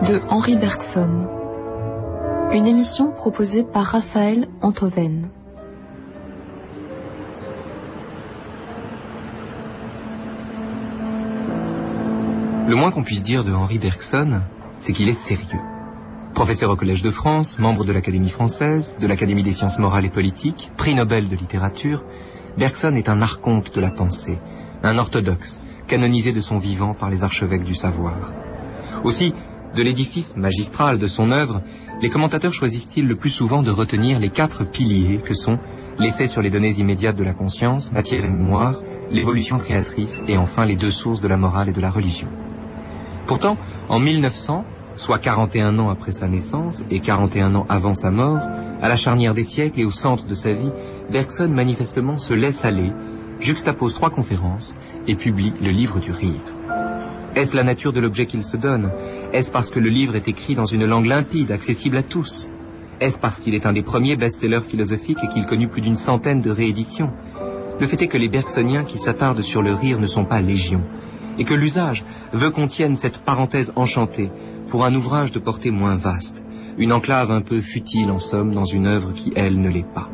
de Henri Bergson. Une émission proposée par Raphaël Antoven. Le moins qu'on puisse dire de Henri Bergson, c'est qu'il est sérieux. Professeur au Collège de France, membre de l'Académie française, de l'Académie des sciences morales et politiques, prix Nobel de littérature, Bergson est un archonte de la pensée, un orthodoxe, canonisé de son vivant par les archevêques du savoir. Aussi, de l'édifice magistral de son œuvre, les commentateurs choisissent-ils le plus souvent de retenir les 4 piliers que sont l'essai sur les données immédiates de la conscience, matière et mémoire, l'évolution créatrice et enfin les 2 sources de la morale et de la religion. Pourtant, en 1900, soit 41 ans après sa naissance et 41 ans avant sa mort, à la charnière des siècles et au centre de sa vie, Bergson manifestement se laisse aller, juxtapose 3 conférences et publie le livre du rire. Est-ce la nature de l'objet qu'il se donne? Est-ce parce que le livre est écrit dans une langue limpide, accessible à tous? Est-ce parce qu'il est un des premiers best-sellers philosophiques et qu'il connut plus d'une centaine de rééditions? Le fait est que les bergsoniens qui s'attardent sur le rire ne sont pas légion, et que l'usage veut qu'on tienne cette parenthèse enchantée pour un ouvrage de portée moins vaste, une enclave un peu futile en somme dans une œuvre qui, elle, ne l'est pas.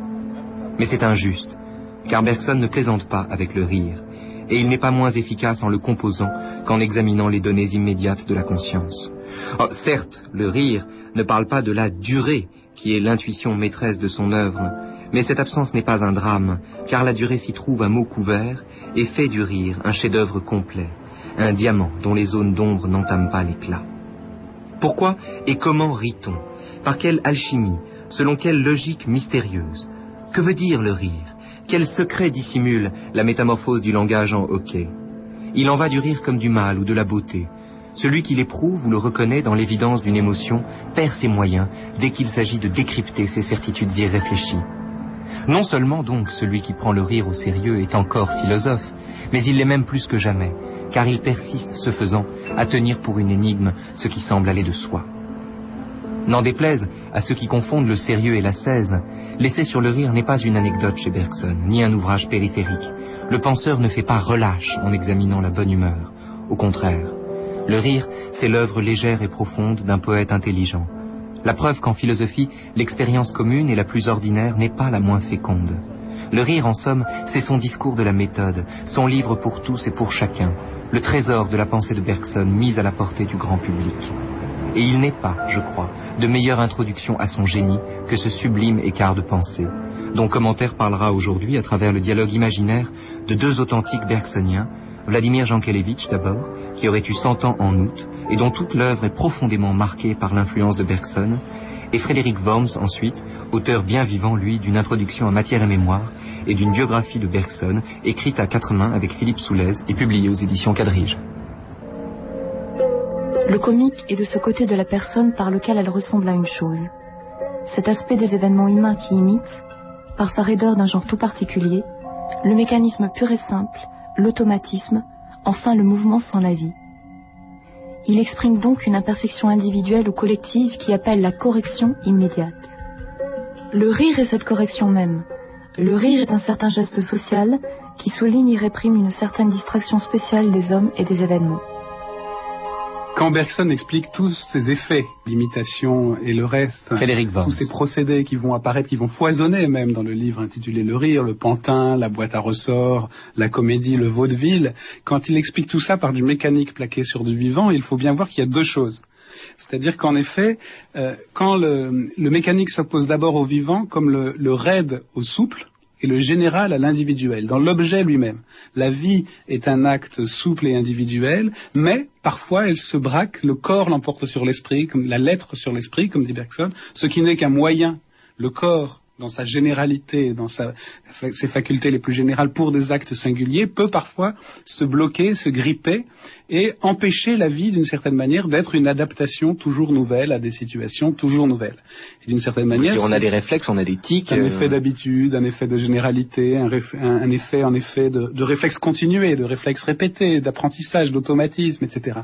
Mais c'est injuste, car Bergson ne plaisante pas avec le rire, et il n'est pas moins efficace en le composant qu'en examinant les données immédiates de la conscience. Oh, certes, le rire ne parle pas de la durée qui est l'intuition maîtresse de son œuvre, mais cette absence n'est pas un drame, car la durée s'y trouve un mot couvert et fait du rire un chef-d'œuvre complet, un diamant dont les zones d'ombre n'entament pas l'éclat. Pourquoi et comment rit-on? Par quelle alchimie? Selon quelle logique mystérieuse? Que veut dire le rire? Quel secret dissimule la métamorphose du langage en hoquet? Il en va du rire comme du mal ou de la beauté. Celui qui l'éprouve ou le reconnaît dans l'évidence d'une émotion perd ses moyens dès qu'il s'agit de décrypter ses certitudes irréfléchies. Non seulement donc celui qui prend le rire au sérieux est encore philosophe, mais il l'est même plus que jamais, car il persiste, ce faisant, à tenir pour une énigme ce qui semble aller de soi. N'en déplaise à ceux qui confondent le sérieux et l'ascèse, l'essai sur le rire n'est pas une anecdote chez Bergson, ni un ouvrage périphérique. Le penseur ne fait pas relâche en examinant la bonne humeur. Au contraire, le rire, c'est l'œuvre légère et profonde d'un poète intelligent. La preuve qu'en philosophie, l'expérience commune et la plus ordinaire n'est pas la moins féconde. Le rire, en somme, c'est son discours de la méthode, son livre pour tous et pour chacun, le trésor de la pensée de Bergson mis à la portée du grand public. Et il n'est pas, je crois, de meilleure introduction à son génie que ce sublime écart de pensée, dont Commentaire parlera aujourd'hui à travers le dialogue imaginaire de 2 authentiques bergsoniens, Vladimir Jankélévitch d'abord, qui aurait eu 100 ans en août, et dont toute l'œuvre est profondément marquée par l'influence de Bergson, et Frédéric Worms ensuite, auteur bien vivant, lui, d'une introduction en matière et mémoire, et d'une biographie de Bergson, écrite à 4 mains avec Philippe Soulez et publiée aux éditions Quadrige. Le comique est de ce côté de la personne par lequel elle ressemble à une chose. Cet aspect des événements humains qui imite, par sa raideur d'un genre tout particulier, le mécanisme pur et simple, l'automatisme, enfin le mouvement sans la vie. Il exprime donc une imperfection individuelle ou collective qui appelle la correction immédiate. Le rire est cette correction même. Le rire est un certain geste social qui souligne et réprime une certaine distraction spéciale des hommes et des événements. Quand Bergson explique tous ces effets, l'imitation et le reste, tous ces procédés qui vont apparaître, qui vont foisonner même dans le livre intitulé Le rire, le pantin, la boîte à ressorts, la comédie, le vaudeville, quand il explique tout ça par du mécanique plaqué sur du vivant, il faut bien voir qu'il y a 2 choses. C'est-à-dire qu'en effet, quand le mécanique s'oppose d'abord au vivant, comme le raide au souple, et le général à l'individuel, dans l'objet lui-même. La vie est un acte souple et individuel, mais parfois elle se braque, le corps l'emporte sur l'esprit, comme la lettre sur l'esprit, comme dit Bergson, ce qui n'est qu'un moyen. Le corps, dans sa généralité, dans ses facultés les plus générales pour des actes singuliers, peut parfois se bloquer, se gripper et empêcher la vie d'une certaine manière d'être une adaptation toujours nouvelle à des situations toujours nouvelles. Et d'une certaine manière, on a des réflexes, on a des tics. Un effet d'habitude, un effet de généralité, un effet en effet de réflexe continué, de réflexe répété, d'apprentissage, d'automatisme, etc.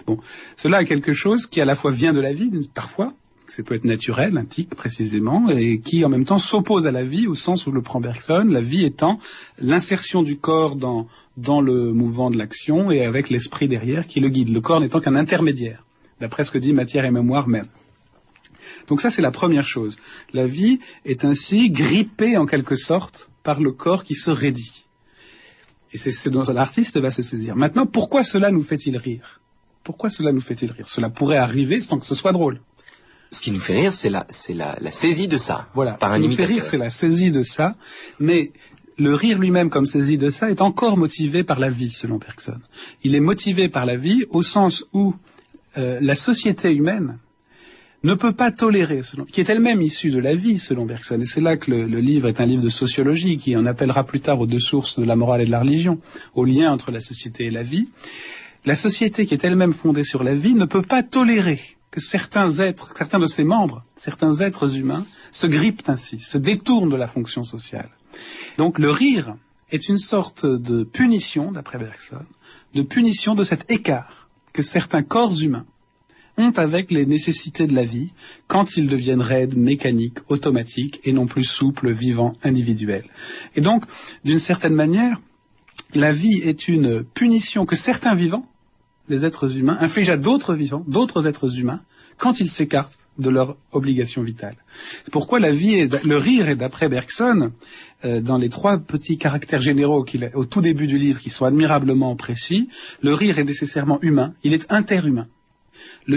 Bon, cela a quelque chose qui à la fois vient de la vie, parfois, ça peut être naturel, un tic précisément, et qui en même temps s'oppose à la vie au sens où le prend Bergson, la vie étant l'insertion du corps dans le mouvement de l'action et avec l'esprit derrière qui le guide, le corps n'étant qu'un intermédiaire. d'après ce que dit Matière et Mémoire même. Donc ça, c'est la première chose. La vie est ainsi grippée, en quelque sorte, par le corps qui se raidit. Et c'est ce dont l'artiste va se saisir. Maintenant, pourquoi cela nous fait-il rire? Pourquoi cela nous fait-il rire? Cela pourrait arriver sans que ce soit drôle. Ce qui nous fait rire, c'est la saisie de ça. Voilà. Par un Ce qui nous imitateur. fait rire, c'est la saisie de ça. Mais le rire lui-même, comme saisie de ça, est encore motivé par la vie, selon Bergson. Il est motivé par la vie au sens où la société humaine ne peut pas tolérer, qui est elle-même issue de la vie, selon Bergson. Et c'est là que le livre est un livre de sociologie, qui en appellera plus tard aux deux sources de la morale et de la religion, au lien entre la société et la vie. La société qui est elle-même fondée sur la vie ne peut pas tolérer que certains de ses membres, certains êtres humains, se grippent ainsi, se détournent de la fonction sociale. Donc le rire est une sorte de punition, d'après Bergson, de punition de cet écart que certains corps humains ont avec les nécessités de la vie quand ils deviennent raides, mécaniques, automatiques et non plus souples, vivants, individuels. Et donc, d'une certaine manière, la vie est une punition que certains vivants, les êtres humains, infligent à d'autres vivants, d'autres êtres humains, quand ils s'écartent de leur obligation vitale. C'est pourquoi le rire est, d'après Bergson, dans les trois petits caractères généraux qu'il a au tout début du livre, qui sont admirablement précis, le rire est nécessairement humain, il est interhumain.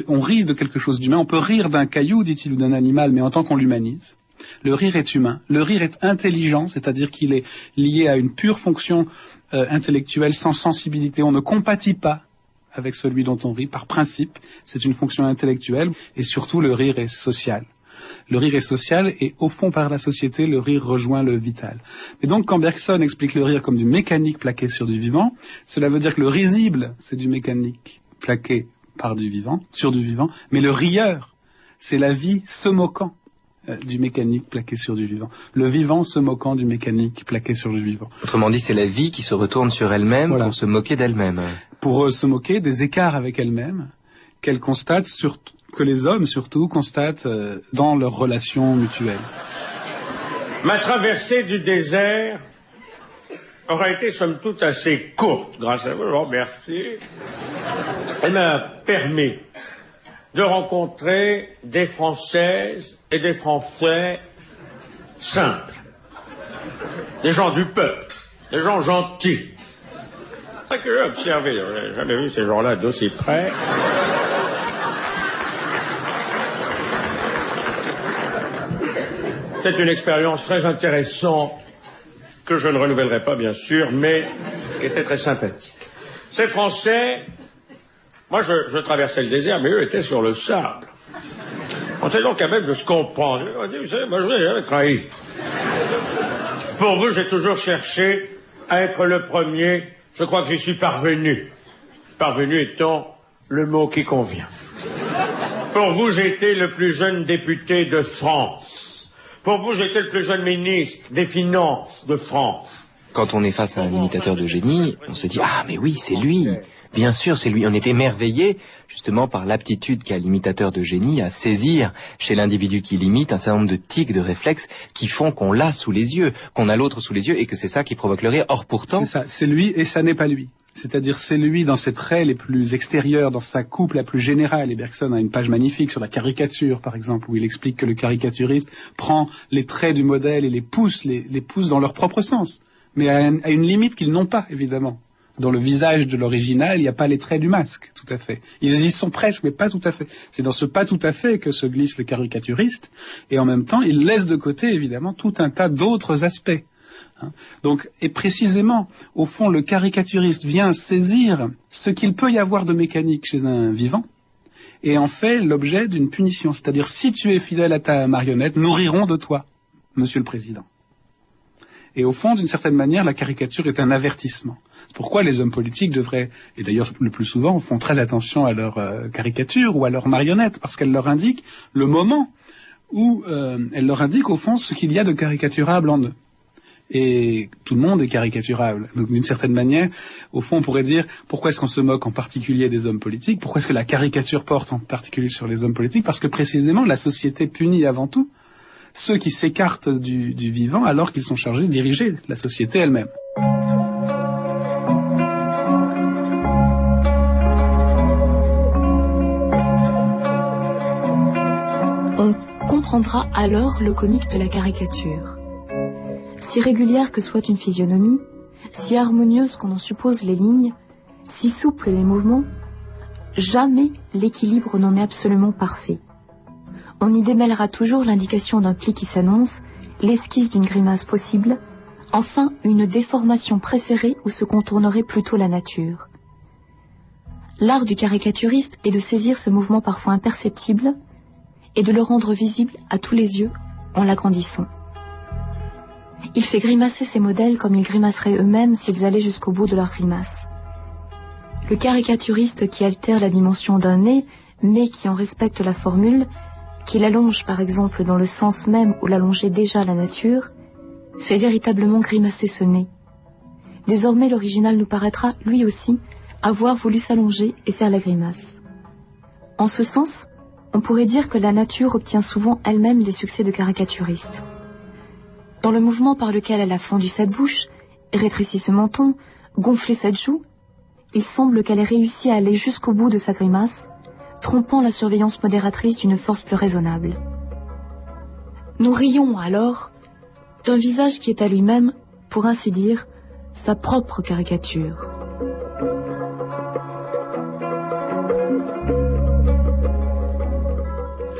On rit de quelque chose d'humain, on peut rire d'un caillou, dit-il, ou d'un animal, mais en tant qu'on l'humanise. Le rire est humain, le rire est intelligent, c'est-à-dire qu'il est lié à une pure fonction intellectuelle sans sensibilité. On ne compatit pas avec celui dont on rit, par principe, c'est une fonction intellectuelle, et surtout le rire est social. Le rire est social, et au fond, par la société, le rire rejoint le vital. Et donc, quand Bergson explique le rire comme du mécanique plaqué sur du vivant, cela veut dire que le risible, c'est du mécanique plaqué par du vivant, sur du vivant, mais le rieur, c'est la vie se moquant du mécanique plaqué sur du vivant. Le vivant se moquant du mécanique plaqué sur du vivant. Autrement dit, c'est la vie qui se retourne sur elle-même, voilà, pour se moquer d'elle-même. Pour se moquer des écarts avec elle-même, qu'elle constate, que les hommes surtout constatent dans leurs relations mutuelles. Ma traversée du désert aura été somme toute assez courte, grâce à vous, je vous remercie. Elle m'a permis de rencontrer des Françaises et des Français simples, des gens du peuple, des gens gentils. C'est que j'ai observé, j'ai jamais vu ces gens-là d'aussi près. C'est une expérience très intéressante que je ne renouvellerai pas, bien sûr, mais qui était très sympathique. Ces Français, moi je traversais le désert, mais eux étaient sur le sable. On s'est donc capable de se comprendre. Vous savez, moi je vous ai jamais trahi. Pour vous, j'ai toujours cherché à être le premier. Je crois que j'y suis parvenu. Parvenu étant le mot qui convient. Pour vous, j'étais le plus jeune député de France. Pour vous, j'étais le plus jeune ministre des Finances de France. Quand on est face à un imitateur de génie, on se dit « Ah, mais oui, c'est lui !» Bien sûr, c'est lui. On est émerveillé, justement, par l'aptitude qu'a l'imitateur de génie à saisir chez l'individu qui l'imite un certain nombre de tics, de réflexes qui font qu'on l'a sous les yeux, qu'on a l'autre sous les yeux et que c'est ça qui provoque le rire. Or, pourtant... C'est ça, c'est lui et ça n'est pas lui. C'est-à-dire c'est lui dans ses traits les plus extérieurs, dans sa coupe la plus générale. Et Bergson a une page magnifique sur la caricature, par exemple, où il explique que le caricaturiste prend les traits du modèle et les pousse dans leur propre sens, mais à une limite qu'ils n'ont pas, évidemment. Dans le visage de l'original, il n'y a pas les traits du masque, tout à fait. Ils y sont presque, mais pas tout à fait. C'est dans ce pas tout à fait que se glisse le caricaturiste, et en même temps, il laisse de côté, évidemment, tout un tas d'autres aspects. Donc, et précisément, au fond, le caricaturiste vient saisir ce qu'il peut y avoir de mécanique chez un vivant, et en fait l'objet d'une punition. C'est-à-dire, si tu es fidèle à ta marionnette, nous rirons de toi, Monsieur le Président. Et au fond, d'une certaine manière, la caricature est un avertissement. Pourquoi les hommes politiques devraient, et d'ailleurs le plus souvent, font très attention à leur caricature ou à leur marionnette, parce qu'elle leur indique le moment où elle leur indique au fond ce qu'il y a de caricaturable en eux. Et tout le monde est caricaturable. Donc d'une certaine manière, au fond, on pourrait dire, pourquoi est-ce qu'on se moque en particulier des hommes politiques? Pourquoi est-ce que la caricature porte en particulier sur les hommes politiques? Parce que précisément, la société punit avant tout ceux qui s'écartent du vivant alors qu'ils sont chargés de diriger la société elle-même. comprendra alors le comique de la caricature. Si régulière que soit une physionomie, si harmonieuse qu'on en suppose les lignes, si souples les mouvements, jamais l'équilibre n'en est absolument parfait. On y démêlera toujours l'indication d'un pli qui s'annonce, l'esquisse d'une grimace possible, enfin une déformation préférée où se contournerait plutôt la nature. L'art du caricaturiste est de saisir ce mouvement parfois imperceptible et de le rendre visible à tous les yeux en l'agrandissant. Il fait grimacer ses modèles comme ils grimaceraient eux-mêmes s'ils allaient jusqu'au bout de leur grimace. Le caricaturiste qui altère la dimension d'un nez, mais qui en respecte la formule, qui l'allonge par exemple dans le sens même où l'allongeait déjà la nature, fait véritablement grimacer ce nez. Désormais l'original nous paraîtra, lui aussi, avoir voulu s'allonger et faire la grimace. En ce sens, on pourrait dire que la nature obtient souvent elle-même des succès de caricaturiste. Dans le mouvement par lequel elle a fendu cette bouche, rétréci ce menton, gonflé cette joue, il semble qu'elle ait réussi à aller jusqu'au bout de sa grimace, trompant la surveillance modératrice d'une force plus raisonnable. Nous rions alors d'un visage qui est à lui-même, pour ainsi dire, sa propre caricature.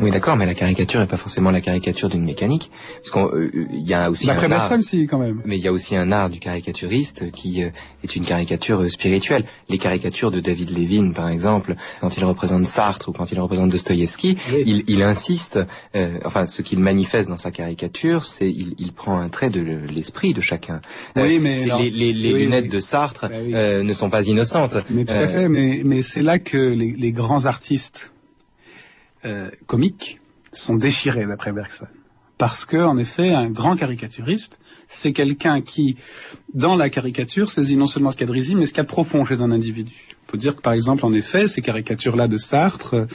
Oui, d'accord, mais la caricature n'est pas forcément la caricature d'une mécanique, parce qu'il y a aussi d'après Bergson, si, quand même. Mais il y a aussi un art du caricaturiste qui est une caricature spirituelle. Les caricatures de David Levin, par exemple, quand il représente Sartre ou quand il représente Dostoïevski, oui. il insiste, ce qu'il manifeste dans sa caricature, c'est il prend un trait de l'esprit de chacun. Oui, mais les lunettes de Sartre ne sont pas innocentes. Mais tout à fait, mais c'est là que les grands artistes comiques sont déchirés d'après Bergson. Parce que, en effet, un grand caricaturiste, c'est quelqu'un qui, dans la caricature, saisit non seulement ce qu'il y a de risible, mais ce qu'il y a de profond chez un individu. Il faut dire que, par exemple, en effet, ces caricatures-là de Sartre,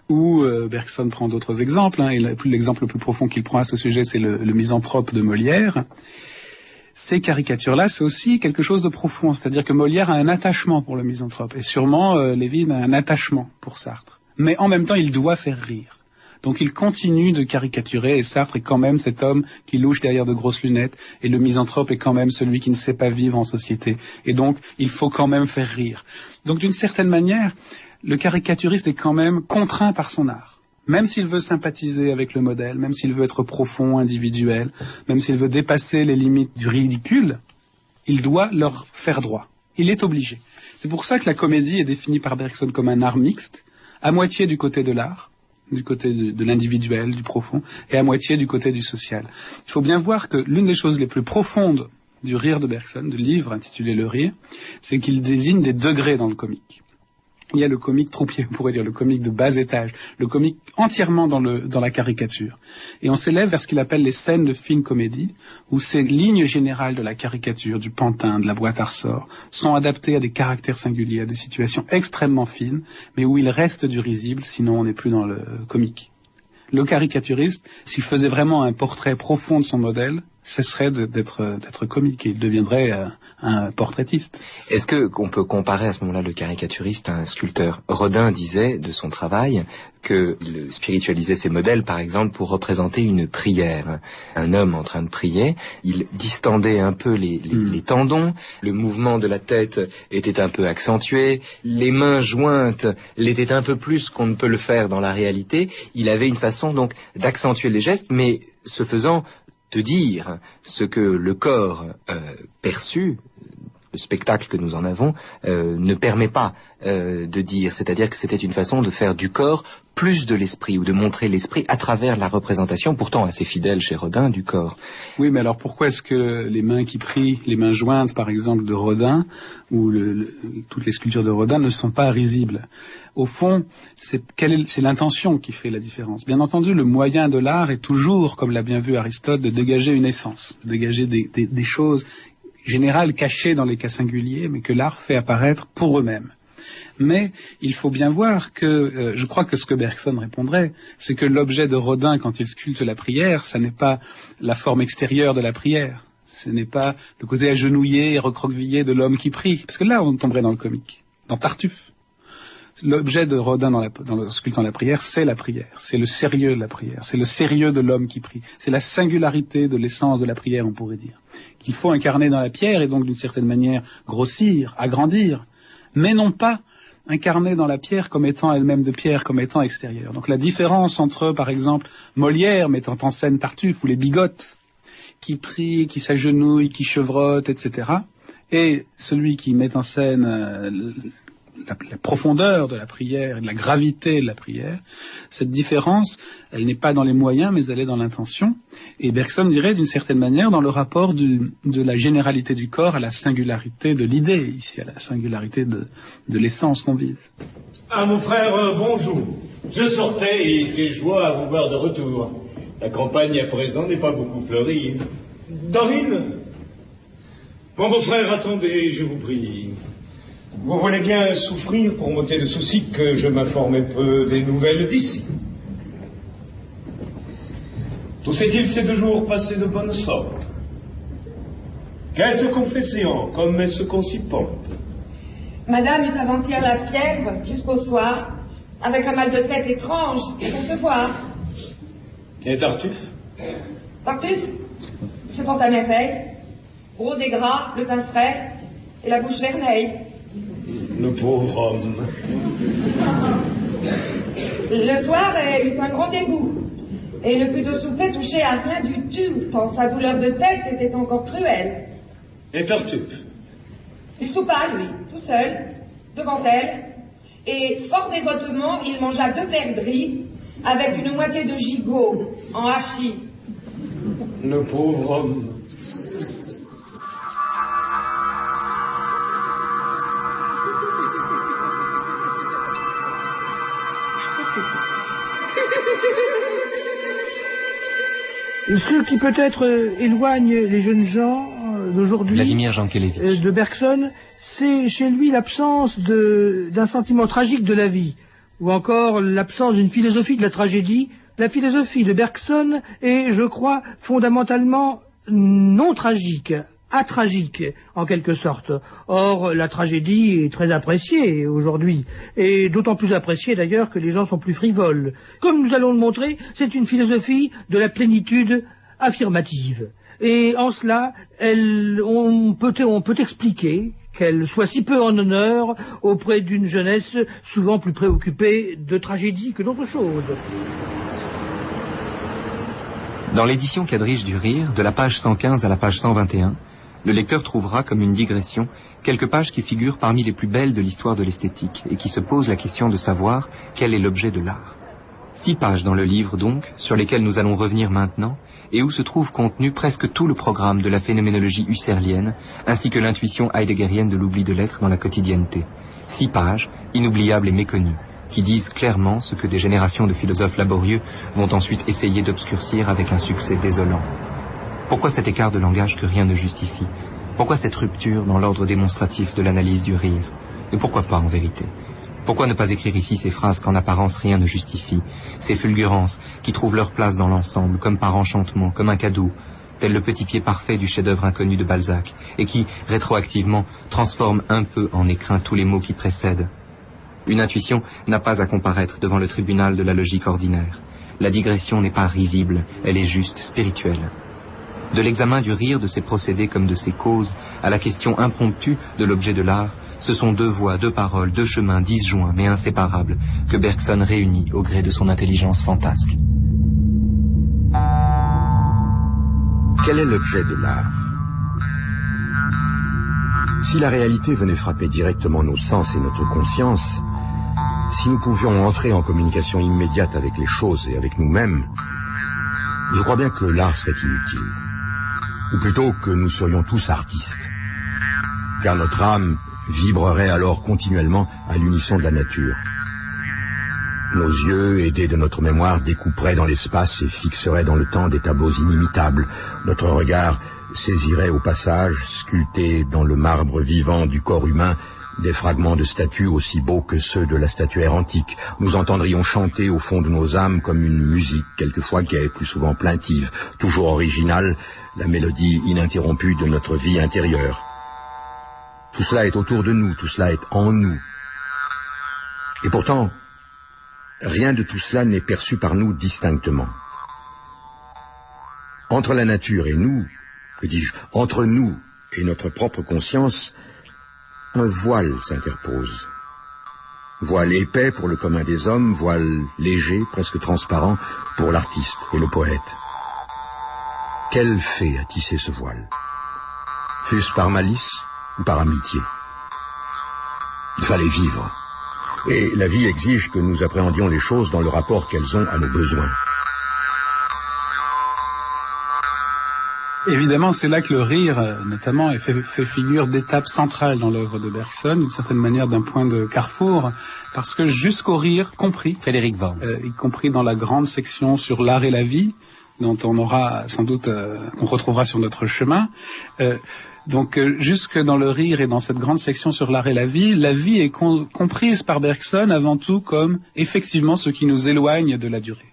où Bergson prend d'autres exemples, et l'exemple le plus profond qu'il prend à ce sujet, c'est le misanthrope de Molière. Ces caricatures-là, c'est aussi quelque chose de profond. C'est-à-dire que Molière a un attachement pour le misanthrope, et sûrement Lévin a un attachement pour Sartre. Mais en même temps, il doit faire rire. Donc il continue de caricaturer, et Sartre est quand même cet homme qui louche derrière de grosses lunettes, et le misanthrope est quand même celui qui ne sait pas vivre en société. Et donc, il faut quand même faire rire. Donc d'une certaine manière, le caricaturiste est quand même contraint par son art. Même s'il veut sympathiser avec le modèle, même s'il veut être profond, individuel, même s'il veut dépasser les limites du ridicule, il doit leur faire droit. Il est obligé. C'est pour ça que la comédie est définie par Bergson comme un art mixte, à moitié du côté de l'art, du côté de l'individuel, du profond, et à moitié du côté du social. Il faut bien voir que l'une des choses les plus profondes du rire de Bergson, du livre intitulé Le Rire, c'est qu'il désigne des degrés dans le comique. Il y a le comique troupier, on pourrait dire, le comique de bas étage, le comique entièrement dans la caricature. Et on s'élève vers ce qu'il appelle les scènes de fine comédie, où ces lignes générales de la caricature, du pantin, de la boîte à ressorts, sont adaptées à des caractères singuliers, à des situations extrêmement fines, mais où il reste du risible, sinon on n'est plus dans le comique. Le caricaturiste, s'il faisait vraiment un portrait profond de son modèle, cesserait d'être comique et il deviendrait un portraitiste. Est-ce qu'on peut comparer à ce moment-là le caricaturiste à un sculpteur? Rodin disait de son travail qu'il spiritualisait ses modèles, par exemple, pour représenter une prière. Un homme en train de prier, il distendait un peu les tendons, le mouvement de la tête était un peu accentué, les mains jointes l'étaient un peu plus qu'on ne peut le faire dans la réalité. Il avait une façon donc d'accentuer les gestes, mais ce faisant de dire ce que le corps perçu, le spectacle que nous en avons, ne permet pas de dire. C'est-à-dire que c'était une façon de faire du corps plus de l'esprit, ou de montrer l'esprit à travers la représentation, pourtant assez fidèle chez Rodin, du corps. Oui, mais alors pourquoi est-ce que les mains qui prient, les mains jointes par exemple de Rodin, ou toutes les sculptures de Rodin ne sont pas risibles? Au fond, c'est l'intention qui fait la différence. Bien entendu, le moyen de l'art est toujours, comme l'a bien vu Aristote, de dégager une essence, de dégager des choses générales cachées dans les cas singuliers, mais que l'art fait apparaître pour eux-mêmes. Mais il faut bien voir que, je crois que ce que Bergson répondrait, c'est que l'objet de Rodin, quand il sculpte la prière, ça n'est pas la forme extérieure de la prière. Ce n'est pas le côté agenouillé et recroquevillé de l'homme qui prie. Parce que là, on tomberait dans le comique, dans Tartuffe. L'objet de Rodin dans le sculptant la prière, c'est la prière. C'est le sérieux de la prière. C'est le sérieux de l'homme qui prie. C'est la singularité de l'essence de la prière, on pourrait dire. Qu'il faut incarner dans la pierre et donc d'une certaine manière grossir, agrandir, mais non pas incarner dans la pierre comme étant elle-même de pierre, comme étant extérieure. Donc la différence entre, par exemple, Molière mettant en scène Tartuffe ou les bigotes qui prient, qui s'agenouillent, qui chevrottent, etc., et celui qui met en scène la profondeur de la prière et de la gravité de la prière, cette différence, elle n'est pas dans les moyens, mais elle est dans l'intention. Et Bergson dirait, d'une certaine manière, dans le rapport de la généralité du corps à la singularité de l'idée, ici, à la singularité de l'essence qu'on vise. Ah, mon frère, bonjour. Je sortais et j'ai joie à vous voir de retour. La campagne à présent n'est pas beaucoup fleurie. Dorine? Mon beau-frère, attendez, je vous prie. Vous voulez bien souffrir pour m'ôter le souci que je m'informe un peu des nouvelles d'ici. Tout fait-il ces 2 jours passés de bonne sorte? Qu'est-ce qu'on fait séant, comme est-ce qu'on s'y porte? Madame eut avant-hier la fièvre jusqu'au soir, avec un mal de tête étrange, pour se voir. Et Tartuffe? Tartuffe se porte à merveille, gros et gras, le teint frais, et la bouche vermeille. Le pauvre homme. Le soir, elle eut un grand dégoût, et ne put au souper toucher à rien du tout, tant sa douleur de tête était encore cruelle. Et Tartuffe? Il soupa, lui, tout seul, devant elle, et fort dévotement, il mangea 2 perdrix avec une moitié de gigot en hachis. Le pauvre homme. Ce qui peut-être éloigne les jeunes gens d'aujourd'hui de Bergson, c'est chez lui l'absence d'un sentiment tragique de la vie, ou encore l'absence d'une philosophie de la tragédie. La philosophie de Bergson est, je crois, fondamentalement non tragique, atragique en quelque sorte. Or, la tragédie est très appréciée aujourd'hui, et d'autant plus appréciée d'ailleurs que les gens sont plus frivoles. Comme nous allons le montrer, c'est une philosophie de la plénitude affirmative. Et en cela, on peut expliquer qu'elle soit si peu en honneur auprès d'une jeunesse souvent plus préoccupée de tragédie que d'autre chose. Dans l'édition quadriche du Rire, de la page 115 à la page 121, le lecteur trouvera, comme une digression, quelques pages qui figurent parmi les plus belles de l'histoire de l'esthétique et qui se posent la question de savoir quel est l'objet de l'art. 6 pages dans le livre, donc, sur lesquelles nous allons revenir maintenant, et où se trouve contenu presque tout le programme de la phénoménologie husserlienne, ainsi que l'intuition heideggerienne de l'oubli de l'être dans la quotidienneté. 6 pages, inoubliables et méconnues, qui disent clairement ce que des générations de philosophes laborieux vont ensuite essayer d'obscurcir avec un succès désolant. Pourquoi cet écart de langage que rien ne justifie? Pourquoi cette rupture dans l'ordre démonstratif de l'analyse du rire? Et pourquoi pas en vérité? Pourquoi ne pas écrire ici ces phrases qu'en apparence rien ne justifie, ces fulgurances qui trouvent leur place dans l'ensemble, comme par enchantement, comme un cadeau, tel le petit pied parfait du chef-d'œuvre inconnu de Balzac, et qui, rétroactivement, transforme un peu en écrin tous les mots qui précèdent? Une intuition n'a pas à comparaître devant le tribunal de la logique ordinaire. La digression n'est pas risible, elle est juste spirituelle. De l'examen du rire, de ses procédés comme de ses causes, à la question impromptue de l'objet de l'art, ce sont 2 voies, 2 paroles, 2 chemins disjoints mais inséparables que Bergson réunit au gré de son intelligence fantasque. Quel est l'objet de l'art? Si la réalité venait frapper directement nos sens et notre conscience, si nous pouvions entrer en communication immédiate avec les choses et avec nous-mêmes, je crois bien que l'art serait inutile. Ou plutôt que nous serions tous artistes. Car notre âme vibrerait alors continuellement à l'unisson de la nature. Nos yeux, aidés de notre mémoire, découperaient dans l'espace et fixeraient dans le temps des tableaux inimitables. Notre regard saisirait au passage, sculptés dans le marbre vivant du corps humain, des fragments de statues aussi beaux que ceux de la statuaire antique. Nous entendrions chanter au fond de nos âmes comme une musique, quelquefois gaie, plus souvent plaintive, toujours originale, la mélodie ininterrompue de notre vie intérieure. Tout cela est autour de nous, tout cela est en nous. Et pourtant, rien de tout cela n'est perçu par nous distinctement. Entre la nature et nous, que dis-je, entre nous et notre propre conscience, un voile s'interpose. Voile épais pour le commun des hommes, voile léger, presque transparent, pour l'artiste et le poète. Quelle fée a tissé ce voile? Fût-ce par malice ou par amitié? Il fallait vivre. Et la vie exige que nous appréhendions les choses dans le rapport qu'elles ont à nos besoins. Évidemment, c'est là que le rire, notamment, fait figure d'étape centrale dans l'œuvre de Bergson, d'une certaine manière d'un point de carrefour, parce que jusqu'au rire, compris, Frédéric Worms, y compris dans la grande section sur l'art et la vie, dont on aura sans doute, qu'on retrouvera sur notre chemin, donc jusque dans le rire et dans cette grande section sur l'art et la vie est comprise par Bergson avant tout comme effectivement ce qui nous éloigne de la durée.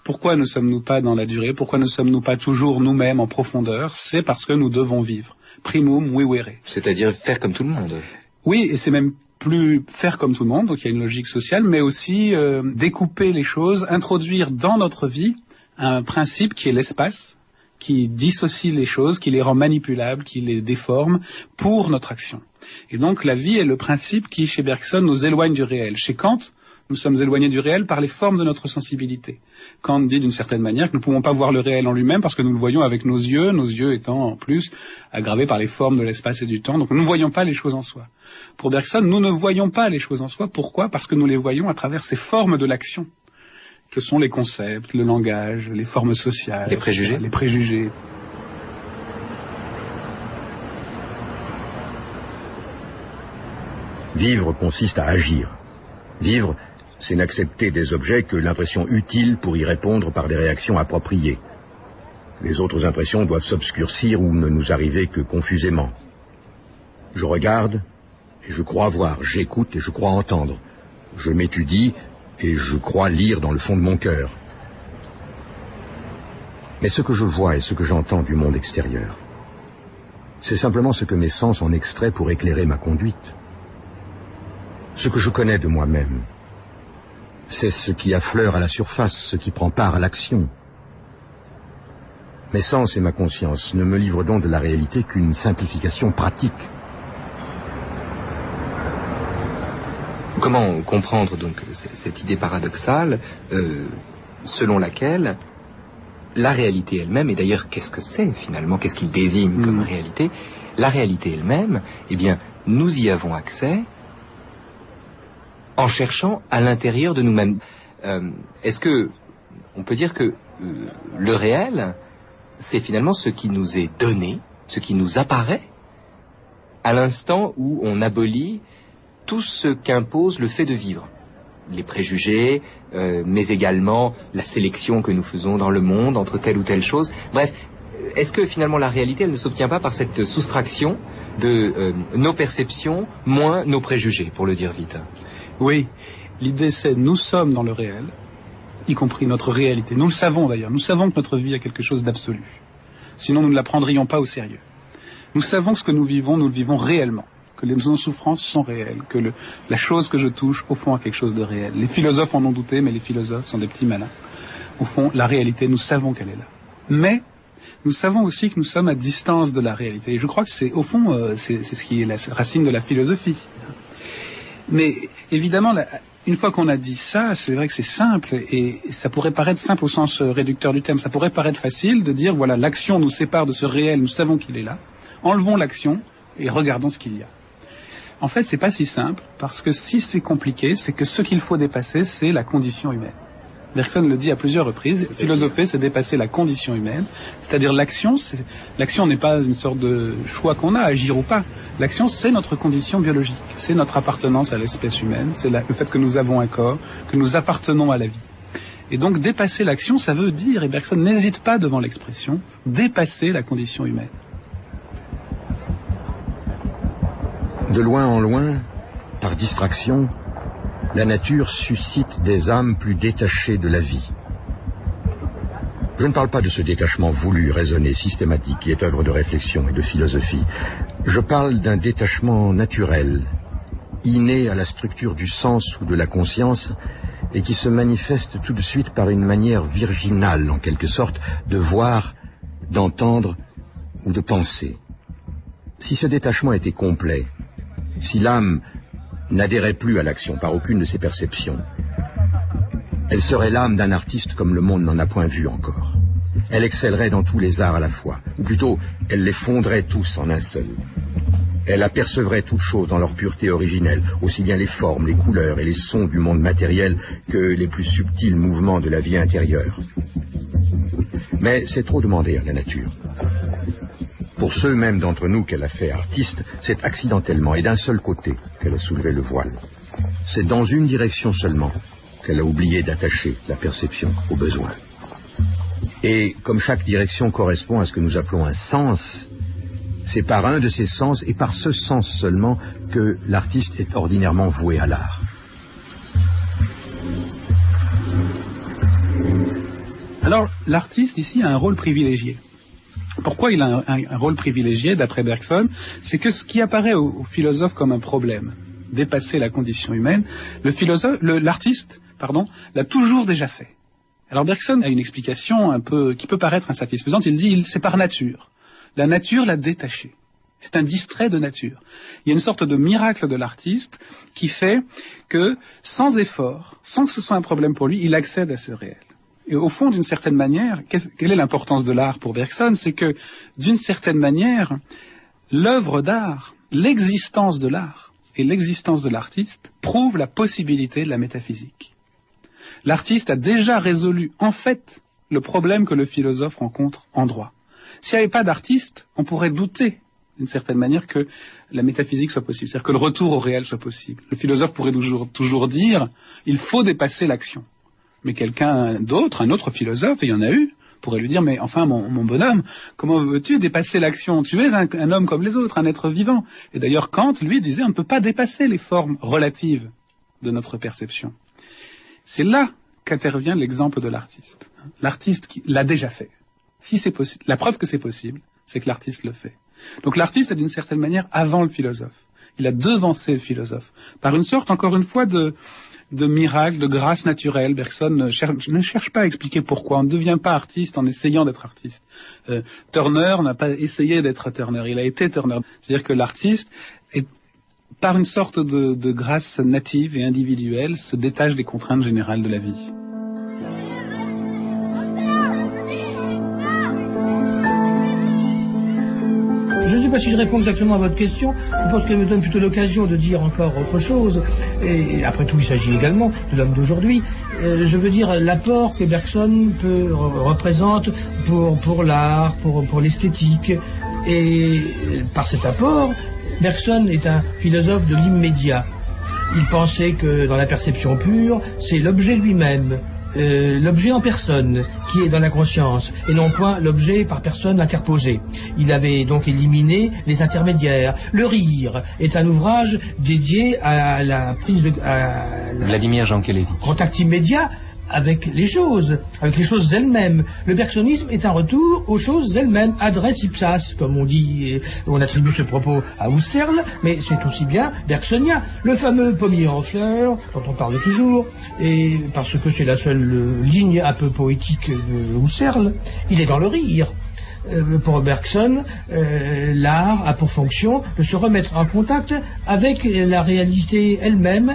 Pourquoi ne sommes-nous pas dans la durée? Pourquoi ne sommes-nous pas toujours nous-mêmes en profondeur? C'est parce que nous devons vivre. Primum vivere. C'est-à-dire faire comme tout le monde. Oui, et c'est même plus faire comme tout le monde, donc il y a une logique sociale, mais aussi découper les choses, introduire dans notre vie un principe qui est l'espace, qui dissocie les choses, qui les rend manipulables, qui les déforme pour notre action. Et donc la vie est le principe qui, chez Bergson, nous éloigne du réel. Chez Kant, nous sommes éloignés du réel par les formes de notre sensibilité. Kant dit d'une certaine manière que nous ne pouvons pas voir le réel en lui-même parce que nous le voyons avec nos yeux étant en plus aggravés par les formes de l'espace et du temps, donc nous ne voyons pas les choses en soi. Pour Bergson, nous ne voyons pas les choses en soi. Pourquoi? Parce que nous les voyons à travers ces formes de l'action, que sont les concepts, le langage, les formes sociales, les préjugés. Les préjugés. Vivre consiste à agir. Vivre, c'est n'accepter des objets que l'impression utile pour y répondre par des réactions appropriées. Les autres impressions doivent s'obscurcir ou ne nous arriver que confusément. Je regarde et je crois voir, j'écoute et je crois entendre. Je m'étudie et je crois lire dans le fond de mon cœur. Mais ce que je vois et ce que j'entends du monde extérieur, c'est simplement ce que mes sens en extraient pour éclairer ma conduite. Ce que je connais de moi-même, c'est ce qui affleure à la surface, ce qui prend part à l'action. Mes sens et ma conscience ne me livrent donc de la réalité qu'une simplification pratique. Comment comprendre donc cette idée paradoxale selon laquelle la réalité elle-même, et d'ailleurs qu'est-ce que c'est finalement, qu'est-ce qu'il désigne comme réalité, la réalité elle-même, eh bien nous y avons accès en cherchant à l'intérieur de nous-mêmes. Est-ce que on peut dire que le réel, c'est finalement ce qui nous est donné, ce qui nous apparaît à l'instant où on abolit tout ce qu'impose le fait de vivre, les préjugés, mais également la sélection que nous faisons dans le monde entre telle ou telle chose. Bref, est-ce que finalement la réalité, elle ne s'obtient pas par cette soustraction de nos perceptions moins nos préjugés, pour le dire vite? Oui, l'idée c'est nous sommes dans le réel, y compris notre réalité. Nous le savons d'ailleurs, nous savons que notre vie a quelque chose d'absolu. Sinon nous ne la prendrions pas au sérieux. Nous savons que ce que nous le vivons réellement, que nos souffrances sont réelles, que la chose que je touche au fond a quelque chose de réel. Les philosophes en ont douté, mais les philosophes sont des petits malins. Au fond, la réalité, nous savons qu'elle est là. Mais nous savons aussi que nous sommes à distance de la réalité. Et je crois que c'est, au fond, c'est ce qui est la racine de la philosophie. Mais évidemment, une fois qu'on a dit ça, c'est vrai que c'est simple, et ça pourrait paraître simple au sens réducteur du terme, ça pourrait paraître facile de dire, voilà, l'action nous sépare de ce réel, nous savons qu'il est là, enlevons l'action et regardons ce qu'il y a. En fait, c'est pas si simple, parce que si c'est compliqué, c'est que ce qu'il faut dépasser, c'est la condition humaine. Bergson le dit à plusieurs reprises, philosopher, c'est dépasser la condition humaine, c'est-à-dire l'action n'est pas une sorte de choix qu'on a, agir ou pas. L'action, c'est notre condition biologique, c'est notre appartenance à l'espèce humaine, c'est le fait que nous avons un corps, que nous appartenons à la vie. Et donc dépasser l'action, ça veut dire, et Bergson n'hésite pas devant l'expression, dépasser la condition humaine. De loin en loin, par distraction, la nature suscite des âmes plus détachées de la vie. Je ne parle pas de ce détachement voulu, raisonné, systématique, qui est œuvre de réflexion et de philosophie. Je parle d'un détachement naturel, inné à la structure du sens ou de la conscience et qui se manifeste tout de suite par une manière virginale, en quelque sorte, de voir, d'entendre ou de penser. Si ce détachement était complet, si l'âme n'adhérait plus à l'action par aucune de ses perceptions, elle serait l'âme d'un artiste comme le monde n'en a point vu encore. Elle excellerait dans tous les arts à la fois, ou plutôt, elle les fondrait tous en un seul. Elle apercevrait toutes choses dans leur pureté originelle, aussi bien les formes, les couleurs et les sons du monde matériel que les plus subtils mouvements de la vie intérieure. Mais c'est trop demander à la nature. Pour ceux même d'entre nous qu'elle a fait artistes, c'est accidentellement et d'un seul côté qu'elle a soulevé le voile. C'est dans une direction seulement qu'elle a oublié d'attacher la perception au besoin. Et comme chaque direction correspond à ce que nous appelons un sens, c'est par un de ces sens et par ce sens seulement que l'artiste est ordinairement voué à l'art. Alors, l'artiste ici a un rôle privilégié. Pourquoi il a un rôle privilégié, d'après Bergson? C'est que ce qui apparaît au philosophe comme un problème, dépasser la condition humaine, l'artiste l'a toujours déjà fait. Alors Bergson a une explication un peu qui peut paraître insatisfaisante. Il dit c'est par nature. La nature l'a détaché. C'est un distrait de nature. Il y a une sorte de miracle de l'artiste qui fait que, sans effort, sans que ce soit un problème pour lui, il accède à ce réel. Et au fond, d'une certaine manière, quelle est l'importance de l'art pour Bergson? C'est que, d'une certaine manière, l'œuvre d'art, l'existence de l'art et l'existence de l'artiste prouvent la possibilité de la métaphysique. L'artiste a déjà résolu, en fait, le problème que le philosophe rencontre en droit. S'il n'y avait pas d'artiste, on pourrait douter, d'une certaine manière, que la métaphysique soit possible, c'est-à-dire que le retour au réel soit possible. Le philosophe pourrait toujours dire, il faut dépasser l'action. Mais quelqu'un d'autre, un autre philosophe, et il y en a eu, pourrait lui dire, mais enfin, mon bonhomme, comment veux-tu dépasser l'action? Tu es un homme comme les autres, un être vivant. Et d'ailleurs, Kant, lui, disait, on ne peut pas dépasser les formes relatives de notre perception. C'est là qu'intervient l'exemple de l'artiste. L'artiste qui l'a déjà fait. Si c'est possible, la preuve que c'est possible, c'est que l'artiste le fait. Donc l'artiste est d'une certaine manière avant le philosophe. Il a devancé le philosophe. Par une sorte, encore une fois, de miracle, de grâce naturelle. Bergson ne cherche pas à expliquer pourquoi. On ne devient pas artiste en essayant d'être artiste. Turner n'a pas essayé d'être Turner, il a été Turner. C'est-à-dire que l'artiste, par une sorte de grâce native et individuelle, se détache des contraintes générales de la vie. Je ne sais pas si je réponds exactement à votre question. Je pense qu'elle me donne plutôt l'occasion de dire encore autre chose. Et après tout, il s'agit également de l'homme d'aujourd'hui. Je veux dire l'apport que Bergson représente pour l'art, pour l'esthétique. Et par cet apport, Bergson est un philosophe de l'immédiat. Il pensait que dans la perception pure, c'est l'objet lui-même, l'objet en personne qui est dans la conscience et non point l'objet par personne interposée. Il avait donc éliminé les intermédiaires. Le rire est un ouvrage dédié à la prise de Vladimir Jankélévitch. Contact immédiat avec les choses elles-mêmes. Le bergsonisme est un retour aux choses elles-mêmes, adresse ipsas, comme on dit, on attribue ce propos à Husserl, mais c'est aussi bien bergsonien. Le fameux pommier en fleurs, dont on parle toujours, et parce que c'est la seule ligne un peu poétique de Husserl, il est dans le rire. Pour Bergson, l'art a pour fonction de se remettre en contact avec la réalité elle-même,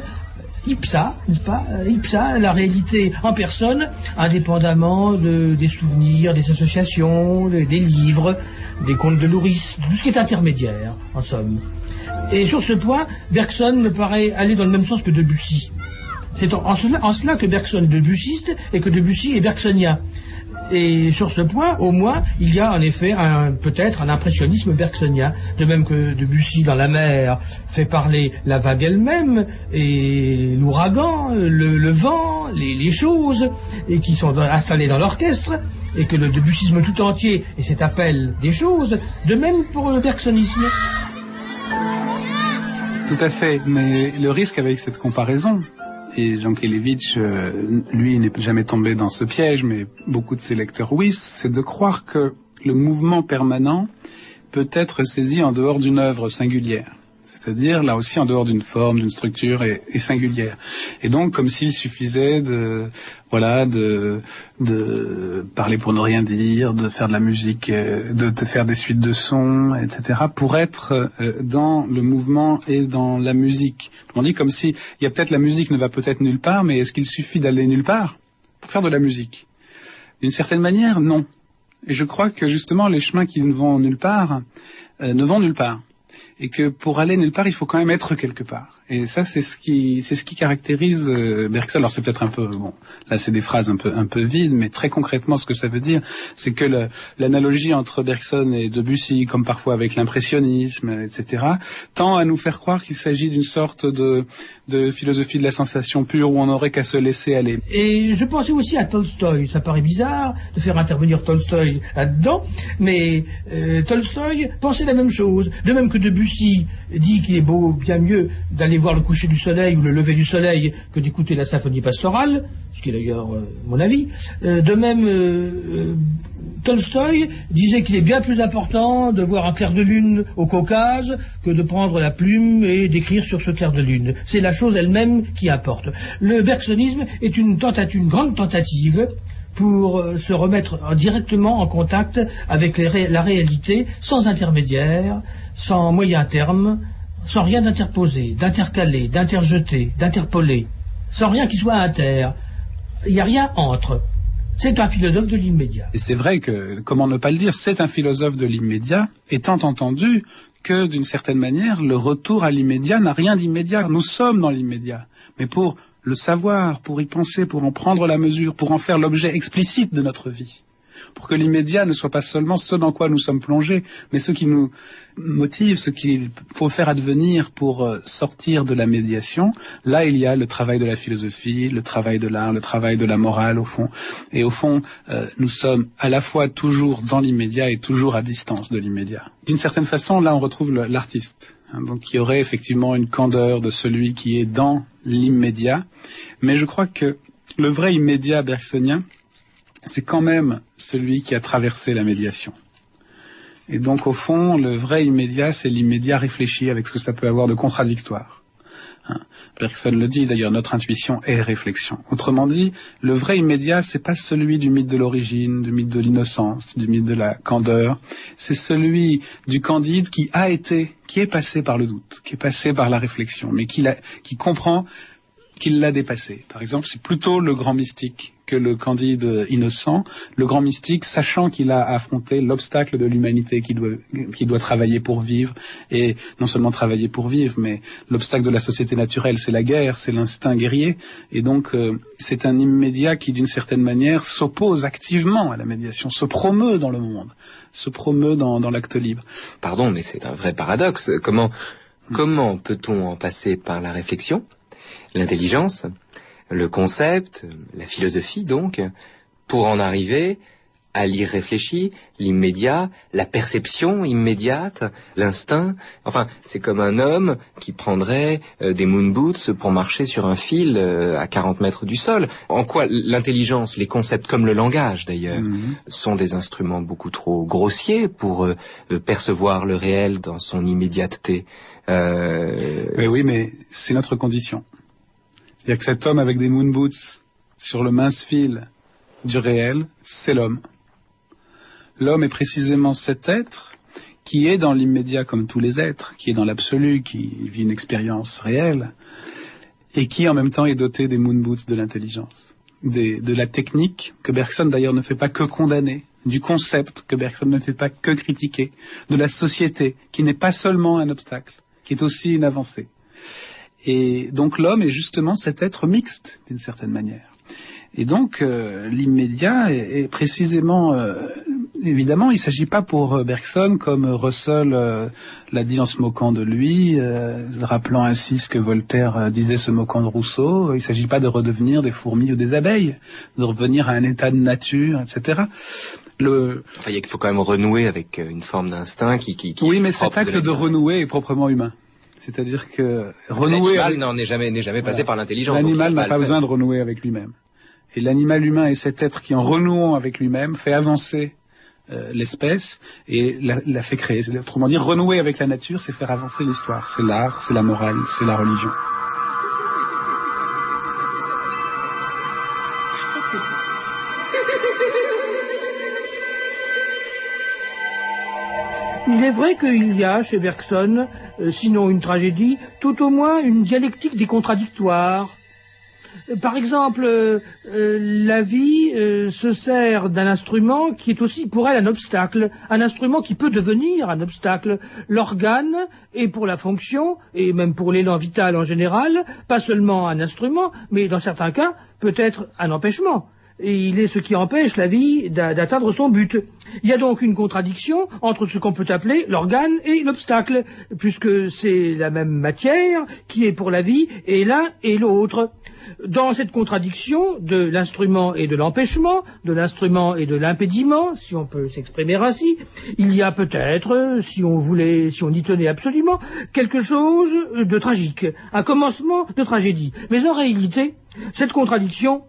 ipsa, n'est-ce pas? Ipsa, la réalité en personne, indépendamment des souvenirs, des associations, des livres, des contes de Louris, tout ce qui est intermédiaire, en somme. Et sur ce point, Bergson me paraît aller dans le même sens que Debussy. C'est en cela que Bergson est debussiste et que Debussy est bergsonien. Et sur ce point, au moins, il y a en effet peut-être un impressionnisme bergsonien, de même que Debussy dans La Mer fait parler la vague elle-même, et l'ouragan, le vent, les choses, et qui sont installées dans l'orchestre, et que le debussisme tout entier est cet appel des choses, de même pour le bergsonisme. Tout à fait, mais le risque avec cette comparaison, et Jankélévitch, lui, n'est jamais tombé dans ce piège, mais beaucoup de ses lecteurs, oui, c'est de croire que le mouvement permanent peut être saisi en dehors d'une œuvre singulière. c'est-à-dire là aussi en dehors d'une forme, d'une structure et singulière. Et donc comme s'il suffisait de parler pour ne rien dire, de faire de la musique, de faire des suites de sons, etc., pour être dans le mouvement et dans la musique. On dit comme si, il y a peut-être la musique ne va peut-être nulle part, mais est-ce qu'il suffit d'aller nulle part pour faire de la musique? D'une certaine manière, non. Et je crois que justement les chemins qui ne vont nulle part ne vont nulle part. Et que pour aller nulle part, il faut quand même être quelque part. Et ça, c'est ce qui caractérise Bergson. Alors c'est peut-être un peu, bon, là c'est des phrases un peu vides, mais très concrètement, ce que ça veut dire, c'est que l'analogie entre Bergson et Debussy, comme parfois avec l'impressionnisme, etc., tend à nous faire croire qu'il s'agit d'une sorte de philosophie de la sensation pure où on n'aurait qu'à se laisser aller. Et je pensais aussi à Tolstoï. Ça paraît bizarre de faire intervenir Tolstoï là-dedans, mais Tolstoï pensait la même chose. De même que Debussy dit qu'il est bien mieux d'aller voir le coucher du soleil ou le lever du soleil que d'écouter la symphonie pastorale, ce qui est d'ailleurs mon avis. De même, Tolstoï disait qu'il est bien plus important de voir un clair de lune au Caucase que de prendre la plume et d'écrire sur ce clair de lune. C'est la chose elle-même qui importe. Le bergsonisme est une grande tentative pour se remettre directement en contact avec la réalité, sans intermédiaire, sans moyen terme, sans rien d'interposé, d'intercalé, d'interjeté, d'interpolé, sans rien qui soit inter. Il n'y a rien entre. C'est un philosophe de l'immédiat. Et c'est vrai que, comment ne pas le dire, c'est un philosophe de l'immédiat, étant entendu que, d'une certaine manière, le retour à l'immédiat n'a rien d'immédiat. Nous sommes dans l'immédiat. Mais pour le savoir, pour y penser, pour en prendre la mesure, pour en faire l'objet explicite de notre vie, pour que l'immédiat ne soit pas seulement ce dans quoi nous sommes plongés, mais ce qui nous motive, ce qu'il faut faire advenir pour sortir de la médiation. Là, il y a le travail de la philosophie, le travail de l'art, le travail de la morale, au fond. Et au fond, nous sommes à la fois toujours dans l'immédiat et toujours à distance de l'immédiat. D'une certaine façon, là, on retrouve l'artiste. Donc, il y aurait effectivement une candeur de celui qui est dans l'immédiat. Mais je crois que le vrai immédiat bergsonien, c'est quand même celui qui a traversé la médiation. Et donc, au fond, le vrai immédiat, c'est l'immédiat réfléchi avec ce que ça peut avoir de contradictoire. Bergson le dit, d'ailleurs, notre intuition est réflexion. Autrement dit, le vrai immédiat, c'est pas celui du mythe de l'origine, du mythe de l'innocence, du mythe de la candeur. C'est celui du Candide qui est passé par le doute, qui est passé par la réflexion, mais qui comprend qu'il l'a dépassé. Par exemple, c'est plutôt le grand mystique que le Candide innocent. Le grand mystique, sachant qu'il a affronté l'obstacle de l'humanité qui doit travailler pour vivre, et non seulement travailler pour vivre, mais l'obstacle de la société naturelle, c'est la guerre, c'est l'instinct guerrier, et donc c'est un immédiat qui, d'une certaine manière, s'oppose activement à la médiation, se promeut dans le monde, se promeut dans l'acte libre. Pardon, mais c'est un vrai paradoxe. Comment peut-on en passer par la réflexion, l'intelligence, le concept, la philosophie donc, pour en arriver à l'irréfléchi, l'immédiat, la perception immédiate, l'instinct. Enfin, c'est comme un homme qui prendrait des moon boots pour marcher sur un fil à 40 mètres du sol. En quoi l'intelligence, les concepts comme le langage d'ailleurs, sont des instruments beaucoup trop grossiers pour percevoir le réel dans son immédiateté. Oui, mais c'est notre condition. Il y a que cet homme avec des moon boots sur le mince fil du réel, c'est l'homme. L'homme est précisément cet être qui est dans l'immédiat comme tous les êtres, qui est dans l'absolu, qui vit une expérience réelle, et qui en même temps est doté des moon boots de l'intelligence, de la technique que Bergson d'ailleurs ne fait pas que condamner, du concept que Bergson ne fait pas que critiquer, de la société qui n'est pas seulement un obstacle, qui est aussi une avancée. Et donc l'homme est justement cet être mixte, d'une certaine manière. Et donc l'immédiat est précisément, évidemment, il ne s'agit pas pour Bergson, comme Russell l'a dit en se moquant de lui, rappelant ainsi ce que Voltaire disait se moquant de Rousseau, il ne s'agit pas de redevenir des fourmis ou des abeilles, de revenir à un état de nature, etc. Enfin, il faut quand même renouer avec une forme d'instinct qui oui, mais cet acte de renouer est proprement humain. C'est-à-dire que renouer... L'animal n'est jamais passé par l'intelligence. L'animal n'a pas besoin de renouer avec lui-même. Et l'animal humain est cet être qui, en renouant avec lui-même, fait avancer l'espèce et la fait créer. Autrement dit, renouer avec la nature, c'est faire avancer l'histoire. C'est l'art, c'est la morale, c'est la religion. Il est vrai qu'il y a chez Bergson, sinon une tragédie, tout au moins une dialectique des contradictoires. Par exemple, la vie se sert d'un instrument qui est aussi pour elle un obstacle, un instrument qui peut devenir un obstacle. L'organe est pour la fonction, et même pour l'élan vital en général, pas seulement un instrument, mais dans certains cas, peut-être un empêchement. Et il est ce qui empêche la vie d'atteindre son but. Il y a donc une contradiction entre ce qu'on peut appeler l'organe et l'obstacle, puisque c'est la même matière qui est pour la vie, et l'un et l'autre. Dans cette contradiction de l'instrument et de l'empêchement, de l'instrument et de l'impédiment, si on peut s'exprimer ainsi, il y a peut-être, si on y tenait absolument, quelque chose de tragique, un commencement de tragédie. Mais en réalité, cette contradiction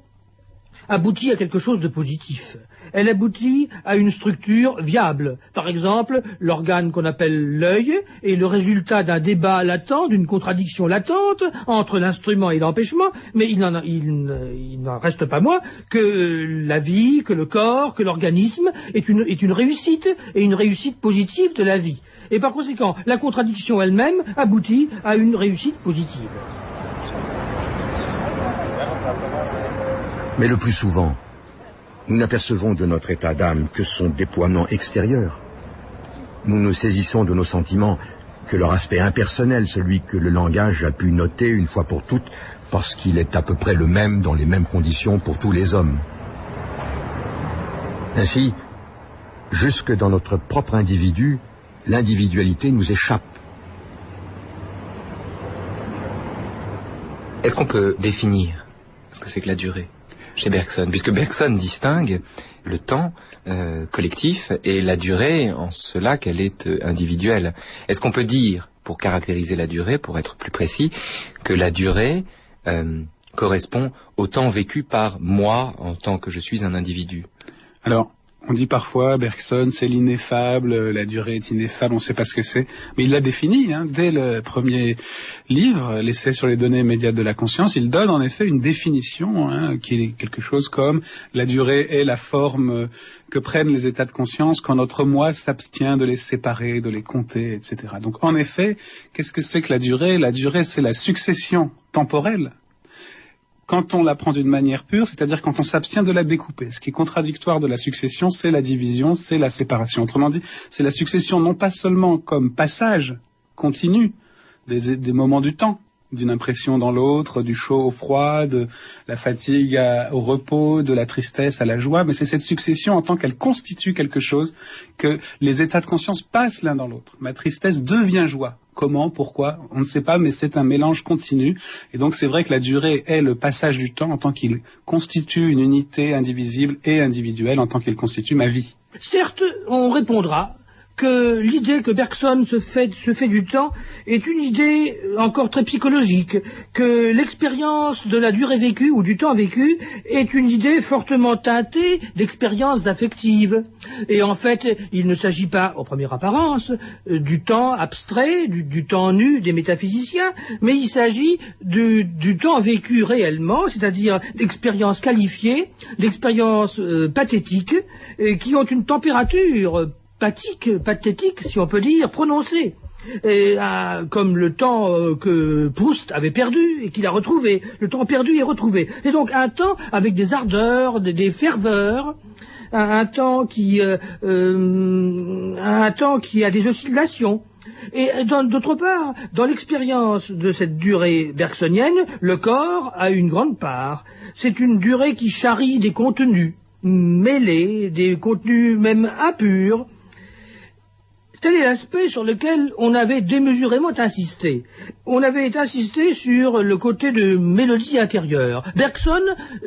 aboutit à quelque chose de positif. Elle aboutit à une structure viable. Par exemple, l'organe qu'on appelle l'œil est le résultat d'un débat latent, d'une contradiction latente entre l'instrument et l'empêchement, mais il n'en reste pas moins que la vie, que le corps, que l'organisme est une réussite, et une réussite positive de la vie. Et par conséquent, la contradiction elle-même aboutit à une réussite positive. Mais le plus souvent, nous n'apercevons de notre état d'âme que son déploiement extérieur. Nous ne saisissons de nos sentiments que leur aspect impersonnel, celui que le langage a pu noter une fois pour toutes, parce qu'il est à peu près le même dans les mêmes conditions pour tous les hommes. Ainsi, jusque dans notre propre individu, l'individualité nous échappe. Est-ce qu'on peut définir ce que c'est que la durée chez Bergson, puisque Bergson distingue le temps collectif et la durée en cela qu'elle est individuelle. Est-ce qu'on peut dire, pour caractériser la durée, pour être plus précis, que la durée correspond au temps vécu par moi en tant que je suis un individu? Alors, on dit parfois, Bergson, c'est l'ineffable, la durée est ineffable, on ne sait pas ce que c'est. Mais il l'a défini, dès le premier livre, l'essai sur les données immédiates de la conscience, il donne en effet une définition, qui est quelque chose comme la durée est la forme que prennent les états de conscience quand notre moi s'abstient de les séparer, de les compter, etc. Donc en effet, qu'est-ce que c'est que la durée? La durée, c'est la succession temporelle. Quand on la prend d'une manière pure, c'est-à-dire quand on s'abstient de la découper. Ce qui est contradictoire de la succession, c'est la division, c'est la séparation. Autrement dit, c'est la succession non pas seulement comme passage continu des moments du temps, d'une impression dans l'autre, du chaud au froid, de la fatigue au repos, de la tristesse à la joie, mais c'est cette succession en tant qu'elle constitue quelque chose que les états de conscience passent l'un dans l'autre. Ma tristesse devient joie. Comment, pourquoi, on ne sait pas, mais c'est un mélange continu. Et donc c'est vrai que la durée est le passage du temps en tant qu'il constitue une unité indivisible et individuelle en tant qu'il constitue ma vie. Certes, on répondra que l'idée que Bergson se fait du temps est une idée encore très psychologique, que l'expérience de la durée vécue ou du temps vécu est une idée fortement teintée d'expériences affectives. Et en fait, il ne s'agit pas, en première apparence, du temps abstrait, du temps nu des métaphysiciens, mais il s'agit du temps vécu réellement, c'est-à-dire d'expériences qualifiées, d'expériences pathétiques, qui ont une température pathétique, si on peut dire, prononcé, comme le temps que Proust avait perdu et qu'il a retrouvé, le temps perdu et retrouvé. C'est donc un temps avec des ardeurs, des ferveurs, un temps qui a des oscillations. Et d'autre part, dans l'expérience de cette durée bergsonienne, le corps a une grande part. C'est une durée qui charrie des contenus mêlés, des contenus même impurs. Tel est l'aspect sur lequel on avait démesurément insisté. On avait insisté sur le côté de mélodie intérieure. Bergson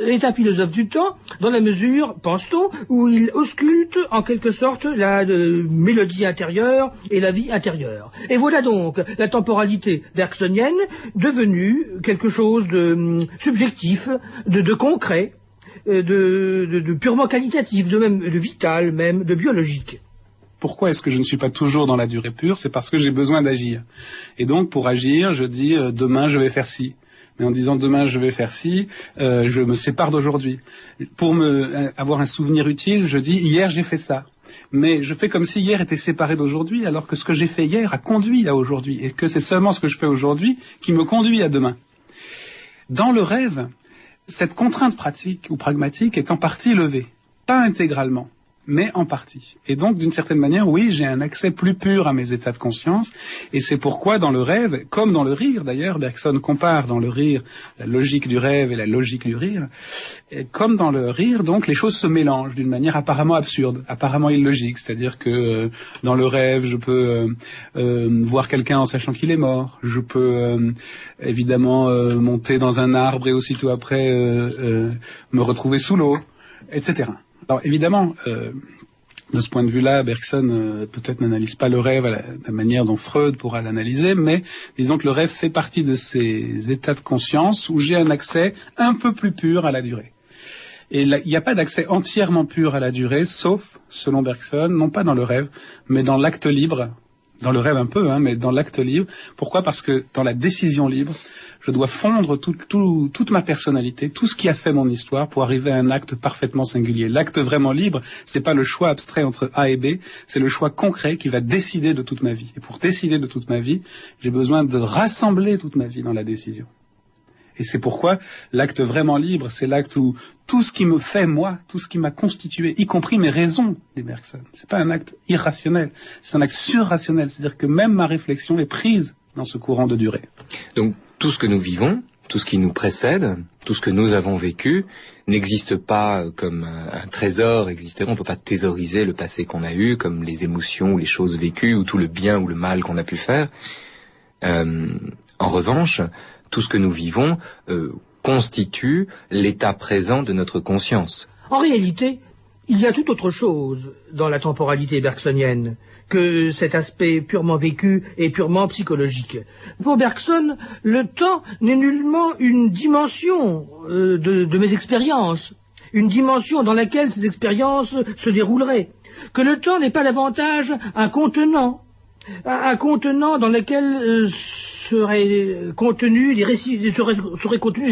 est un philosophe du temps, dans la mesure, pense-t-on, où il ausculte en quelque sorte la mélodie intérieure et la vie intérieure. Et voilà donc la temporalité bergsonienne devenue quelque chose de subjectif, de concret, de purement qualitatif, de vital même, de biologique. Pourquoi est-ce que je ne suis pas toujours dans la durée pure? C'est parce que j'ai besoin d'agir. Et donc, pour agir, je dis demain je vais faire ci. Mais en disant demain je vais faire ci, je me sépare d'aujourd'hui. Pour avoir un souvenir utile, je dis hier j'ai fait ça. Mais je fais comme si hier était séparé d'aujourd'hui, alors que ce que j'ai fait hier a conduit à aujourd'hui, et que c'est seulement ce que je fais aujourd'hui qui me conduit à demain. Dans le rêve, cette contrainte pratique ou pragmatique est en partie levée. Pas intégralement, mais en partie. Et donc, d'une certaine manière, oui, j'ai un accès plus pur à mes états de conscience, et c'est pourquoi dans le rêve, comme dans le rire d'ailleurs, Bergson compare dans le rire la logique du rêve et la logique du rire, et comme dans le rire, donc, les choses se mélangent d'une manière apparemment absurde, apparemment illogique, c'est-à-dire que dans le rêve, je peux voir quelqu'un en sachant qu'il est mort, je peux évidemment monter dans un arbre et aussitôt après me retrouver sous l'eau, etc. Alors évidemment, de ce point de vue-là, Bergson peut-être n'analyse pas le rêve à la manière dont Freud pourra l'analyser, mais disons que le rêve fait partie de ces états de conscience où j'ai un accès un peu plus pur à la durée. Et il n'y a pas d'accès entièrement pur à la durée, sauf, selon Bergson, non pas dans le rêve, mais dans l'acte libre. Dans le rêve un peu, mais dans l'acte libre. Pourquoi? Parce que dans la décision libre, je dois fondre toute ma personnalité, tout ce qui a fait mon histoire pour arriver à un acte parfaitement singulier. L'acte vraiment libre, c'est pas le choix abstrait entre A et B, c'est le choix concret qui va décider de toute ma vie. Et pour décider de toute ma vie, j'ai besoin de rassembler toute ma vie dans la décision. Et c'est pourquoi l'acte vraiment libre, c'est l'acte où tout ce qui me fait moi, tout ce qui m'a constitué, y compris mes raisons, dit Bergson. C'est pas un acte irrationnel, c'est un acte surrationnel. C'est-à-dire que même ma réflexion est prise dans ce courant de durée. Donc tout ce que nous vivons, tout ce qui nous précède, tout ce que nous avons vécu, n'existe pas comme un trésor existerait. On ne peut pas thésauriser le passé qu'on a eu, comme les émotions ou les choses vécues, ou tout le bien ou le mal qu'on a pu faire. En revanche, tout ce que nous vivons constitue l'état présent de notre conscience. En réalité, il y a tout autre chose dans la temporalité bergsonienne que cet aspect purement vécu et purement psychologique. Pour Bergson, le temps n'est nullement une dimension de mes expériences, une dimension dans laquelle ces expériences se dérouleraient, que le temps n'est pas davantage un contenant dans lequel seraient contenues les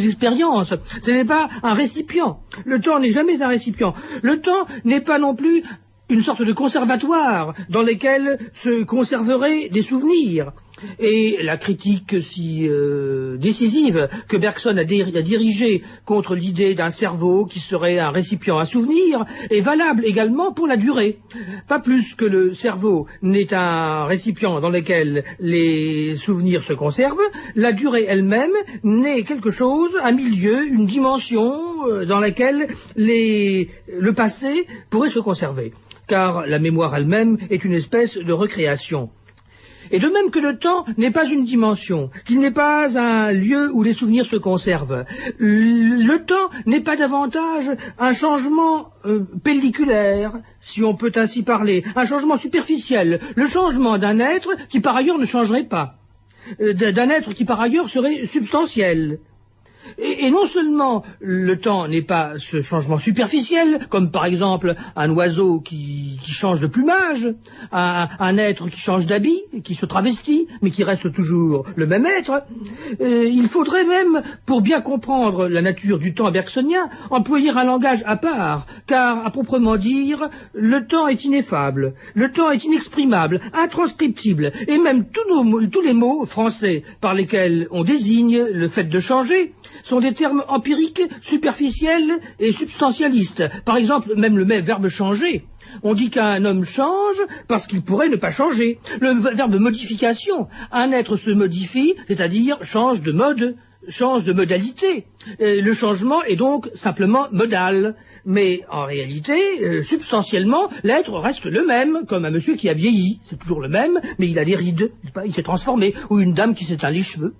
expériences. Ce n'est pas un récipient. Le temps n'est jamais un récipient. Le temps n'est pas non plus une sorte de conservatoire dans lequel se conserveraient des souvenirs. Et la critique si décisive que Bergson a dirigée contre l'idée d'un cerveau qui serait un récipient à souvenirs est valable également pour la durée. Pas plus que le cerveau n'est un récipient dans lequel les souvenirs se conservent, la durée elle-même n'est quelque chose, un milieu, une dimension dans laquelle le passé pourrait se conserver. Car la mémoire elle-même est une espèce de recréation. Et de même que le temps n'est pas une dimension, qu'il n'est pas un lieu où les souvenirs se conservent, le temps n'est pas davantage un changement pelliculaire, si on peut ainsi parler, un changement superficiel, le changement d'un être qui par ailleurs ne changerait pas, d'un être qui par ailleurs serait substantiel. Et non seulement le temps n'est pas ce changement superficiel, comme par exemple un oiseau qui change de plumage, un être qui change d'habit, qui se travestit, mais qui reste toujours le même être. Il faudrait même, pour bien comprendre la nature du temps bergsonien, employer un langage à part, car à proprement dire, le temps est ineffable, le temps est inexprimable, intranscriptible, et même tous les mots français par lesquels on désigne le fait de changer sont des termes empiriques, superficiels et substantialistes. Par exemple, même le verbe changer. On dit qu'un homme change parce qu'il pourrait ne pas changer. Le verbe modification, un être se modifie, c'est-à-dire change de mode, change de modalité. Le changement est donc simplement modal. Mais en réalité, substantiellement, l'être reste le même, comme un monsieur qui a vieilli, c'est toujours le même, mais il a des rides, il s'est transformé, ou une dame qui s'éteint les cheveux,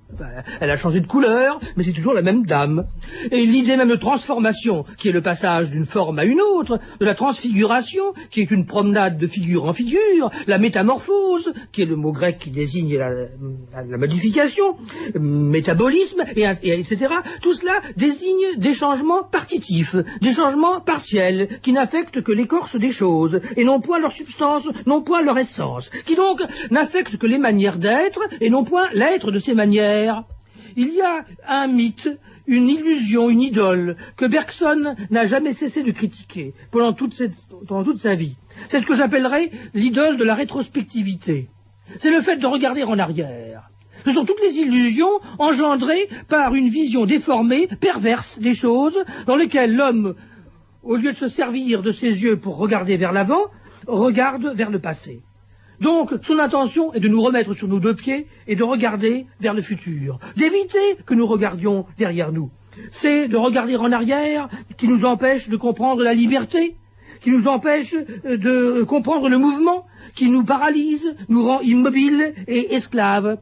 elle a changé de couleur, mais c'est toujours la même dame. Et l'idée même de transformation, qui est le passage d'une forme à une autre, de la transfiguration, qui est une promenade de figure en figure, la métamorphose, qui est le mot grec qui désigne la modification, métabolisme, etc. Tout cela désigne des changements partitifs, des changements partiels, qui n'affectent que l'écorce des choses, et non point leur substance, non point leur essence, qui donc n'affectent que les manières d'être, et non point l'être de ces manières. Il y a un mythe, une illusion, une idole, que Bergson n'a jamais cessé de critiquer pendant toute sa vie. C'est ce que j'appellerais l'idole de la rétrospectivité. C'est le fait de regarder en arrière. Ce sont toutes les illusions engendrées par une vision déformée, perverse des choses, dans lesquelles l'homme, au lieu de se servir de ses yeux pour regarder vers l'avant, regarde vers le passé. Donc, son intention est de nous remettre sur nos deux pieds et de regarder vers le futur, d'éviter que nous regardions derrière nous. C'est de regarder en arrière qui nous empêche de comprendre la liberté, qui nous empêche de comprendre le mouvement, qui nous paralyse, nous rend immobiles et esclaves.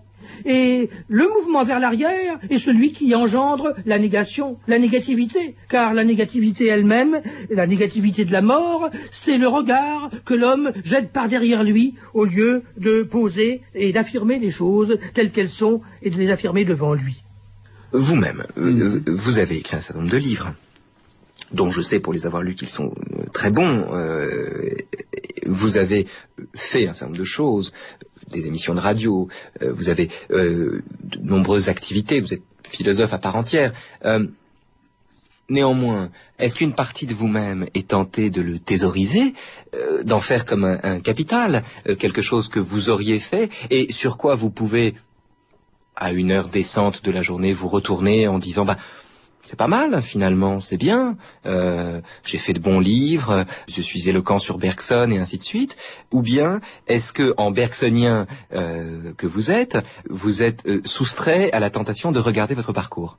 Et le mouvement vers l'arrière est celui qui engendre la négation, la négativité, car la négativité elle-même, la négativité de la mort, c'est le regard que l'homme jette par derrière lui au lieu de poser et d'affirmer les choses telles qu'elles sont et de les affirmer devant lui. Vous-même, vous avez écrit un certain nombre de livres, dont je sais pour les avoir lus qu'ils sont très bons. Vous avez fait un certain nombre de choses, des émissions de radio, vous avez de nombreuses activités, vous êtes philosophe à part entière. Néanmoins, est-ce qu'une partie de vous-même est tentée de le thésauriser, d'en faire comme un capital, quelque chose que vous auriez fait, et sur quoi vous pouvez, à une heure décente de la journée, vous retourner en disant c'est pas mal, finalement, c'est bien, j'ai fait de bons livres, je suis éloquent sur Bergson et ainsi de suite, ou bien est-ce que, en bergsonien que vous êtes soustrait à la tentation de regarder votre parcours?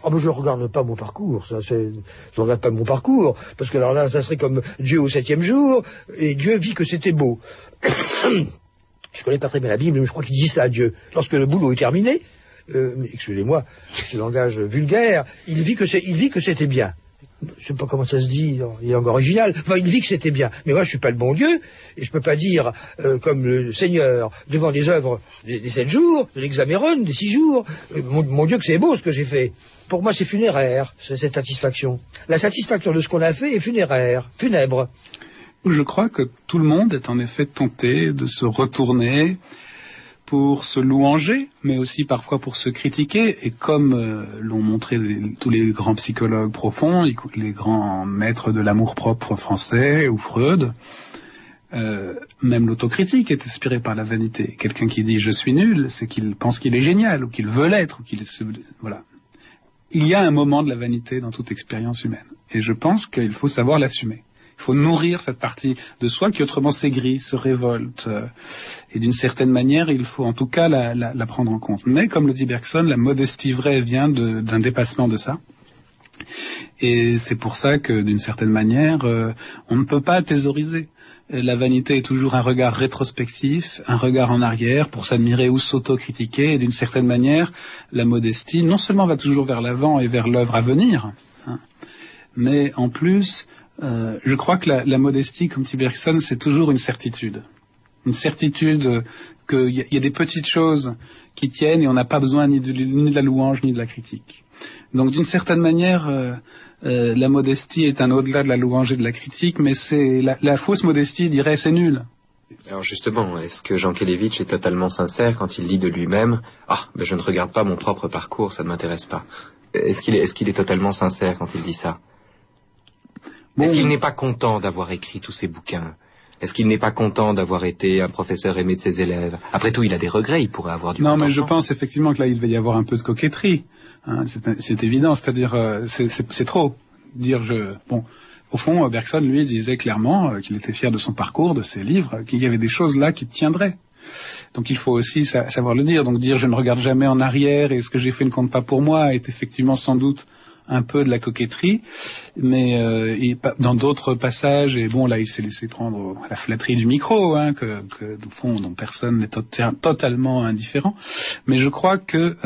Je regarde pas mon parcours, je regarde pas mon parcours, parce que alors là, ça serait comme Dieu au 7e jour, et Dieu vit que c'était beau. Je connais pas très bien la Bible, mais je crois qu'il dit ça à Dieu. Lorsque le boulot est terminé, excusez-moi, ce langage vulgaire, il vit que c'était bien. Je sais pas comment ça se dit, il est encore original. Enfin, il vit que c'était bien. Mais moi, je suis pas le bon Dieu, et je peux pas dire, comme le Seigneur, devant des œuvres des 7 jours, de l'Hexaméron, des 6 jours, mon Dieu que c'est beau ce que j'ai fait. Pour moi, c'est funéraire, cette satisfaction. La satisfaction de ce qu'on a fait est funéraire, funèbre. Je crois que tout le monde est en effet tenté de se retourner pour se louanger, mais aussi parfois pour se critiquer, et comme l'ont montré tous les grands psychologues profonds, les grands maîtres de l'amour-propre français, ou Freud, même l'autocritique est inspirée par la vanité. Quelqu'un qui dit « je suis nul », c'est qu'il pense qu'il est génial, ou qu'il veut l'être, ou qu'il est... Voilà. Il y a un moment de la vanité dans toute expérience humaine, et je pense qu'il faut savoir l'assumer. Il faut nourrir cette partie de soi qui autrement s'aigrit, se révolte. Et d'une certaine manière, il faut en tout cas la prendre en compte. Mais comme le dit Bergson, la modestie vraie vient d'un dépassement de ça. Et c'est pour ça que d'une certaine manière, on ne peut pas thésauriser. La vanité est toujours un regard rétrospectif, un regard en arrière pour s'admirer ou s'auto-critiquer. Et d'une certaine manière, la modestie non seulement va toujours vers l'avant et vers l'œuvre à venir, mais en plus... je crois que la modestie, comme dit Bergson, c'est toujours une certitude. Une certitude qu'il y a des petites choses qui tiennent et on n'a pas besoin ni de la louange ni de la critique. Donc d'une certaine manière, la modestie est un au-delà de la louange et de la critique, mais c'est la fausse modestie dirait c'est nul. Alors justement, est-ce que Jankélévitch est totalement sincère quand il dit de lui-même « je ne regarde pas mon propre parcours, ça ne m'intéresse pas ». Est-ce qu'il est totalement sincère quand il dit ça? Est-ce qu'il n'est pas content d'avoir écrit tous ces bouquins? Est-ce qu'il n'est pas content d'avoir été un professeur aimé de ses élèves? Après tout, il a des regrets, il pourrait avoir du contentement. Non, mais je pense effectivement que là, il va y avoir un peu de coquetterie. C'est évident, c'est-à-dire, c'est trop. Au fond, Bergson, lui, disait clairement qu'il était fier de son parcours, de ses livres, qu'il y avait des choses là qui tiendraient. Donc il faut aussi savoir le dire. Donc dire je ne regarde jamais en arrière et ce que j'ai fait ne compte pas pour moi est effectivement sans doute un peu de la coquetterie, mais dans d'autres passages, et là il s'est laissé prendre à la flatterie du micro, que au fond dont personne n'est totalement indifférent, mais je crois que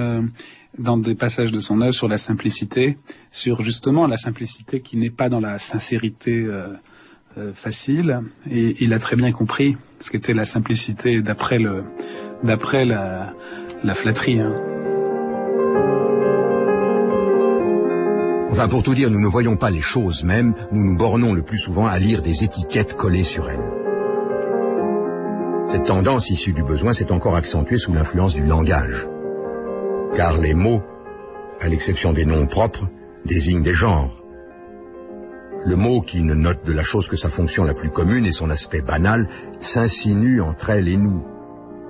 dans des passages de son œuvre sur la simplicité, sur justement la simplicité qui n'est pas dans la sincérité facile, et il a très bien compris ce qu'était la simplicité d'après la flatterie. Enfin, pour tout dire, nous ne voyons pas les choses mêmes, nous nous bornons le plus souvent à lire des étiquettes collées sur elles. Cette tendance issue du besoin s'est encore accentuée sous l'influence du langage. Car les mots, à l'exception des noms propres, désignent des genres. Le mot qui ne note de la chose que sa fonction la plus commune et son aspect banal s'insinue entre elle et nous,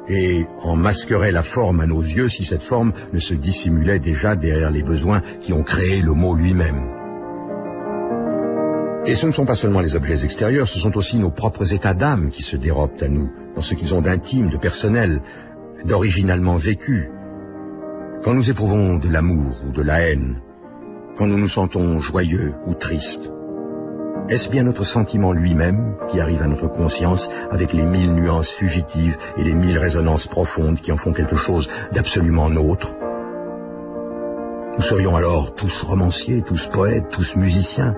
et en masquerait la forme à nos yeux si cette forme ne se dissimulait déjà derrière les besoins qui ont créé le mot lui-même. Et ce ne sont pas seulement les objets extérieurs, ce sont aussi nos propres états d'âme qui se dérobent à nous, dans ce qu'ils ont d'intime, de personnel, d'originalement vécu. Quand nous éprouvons de l'amour ou de la haine, quand nous nous sentons joyeux ou tristes, est-ce bien notre sentiment lui-même qui arrive à notre conscience avec les 1000 nuances fugitives et les 1000 résonances profondes qui en font quelque chose d'absolument nôtre? Nous serions alors tous romanciers, tous poètes, tous musiciens.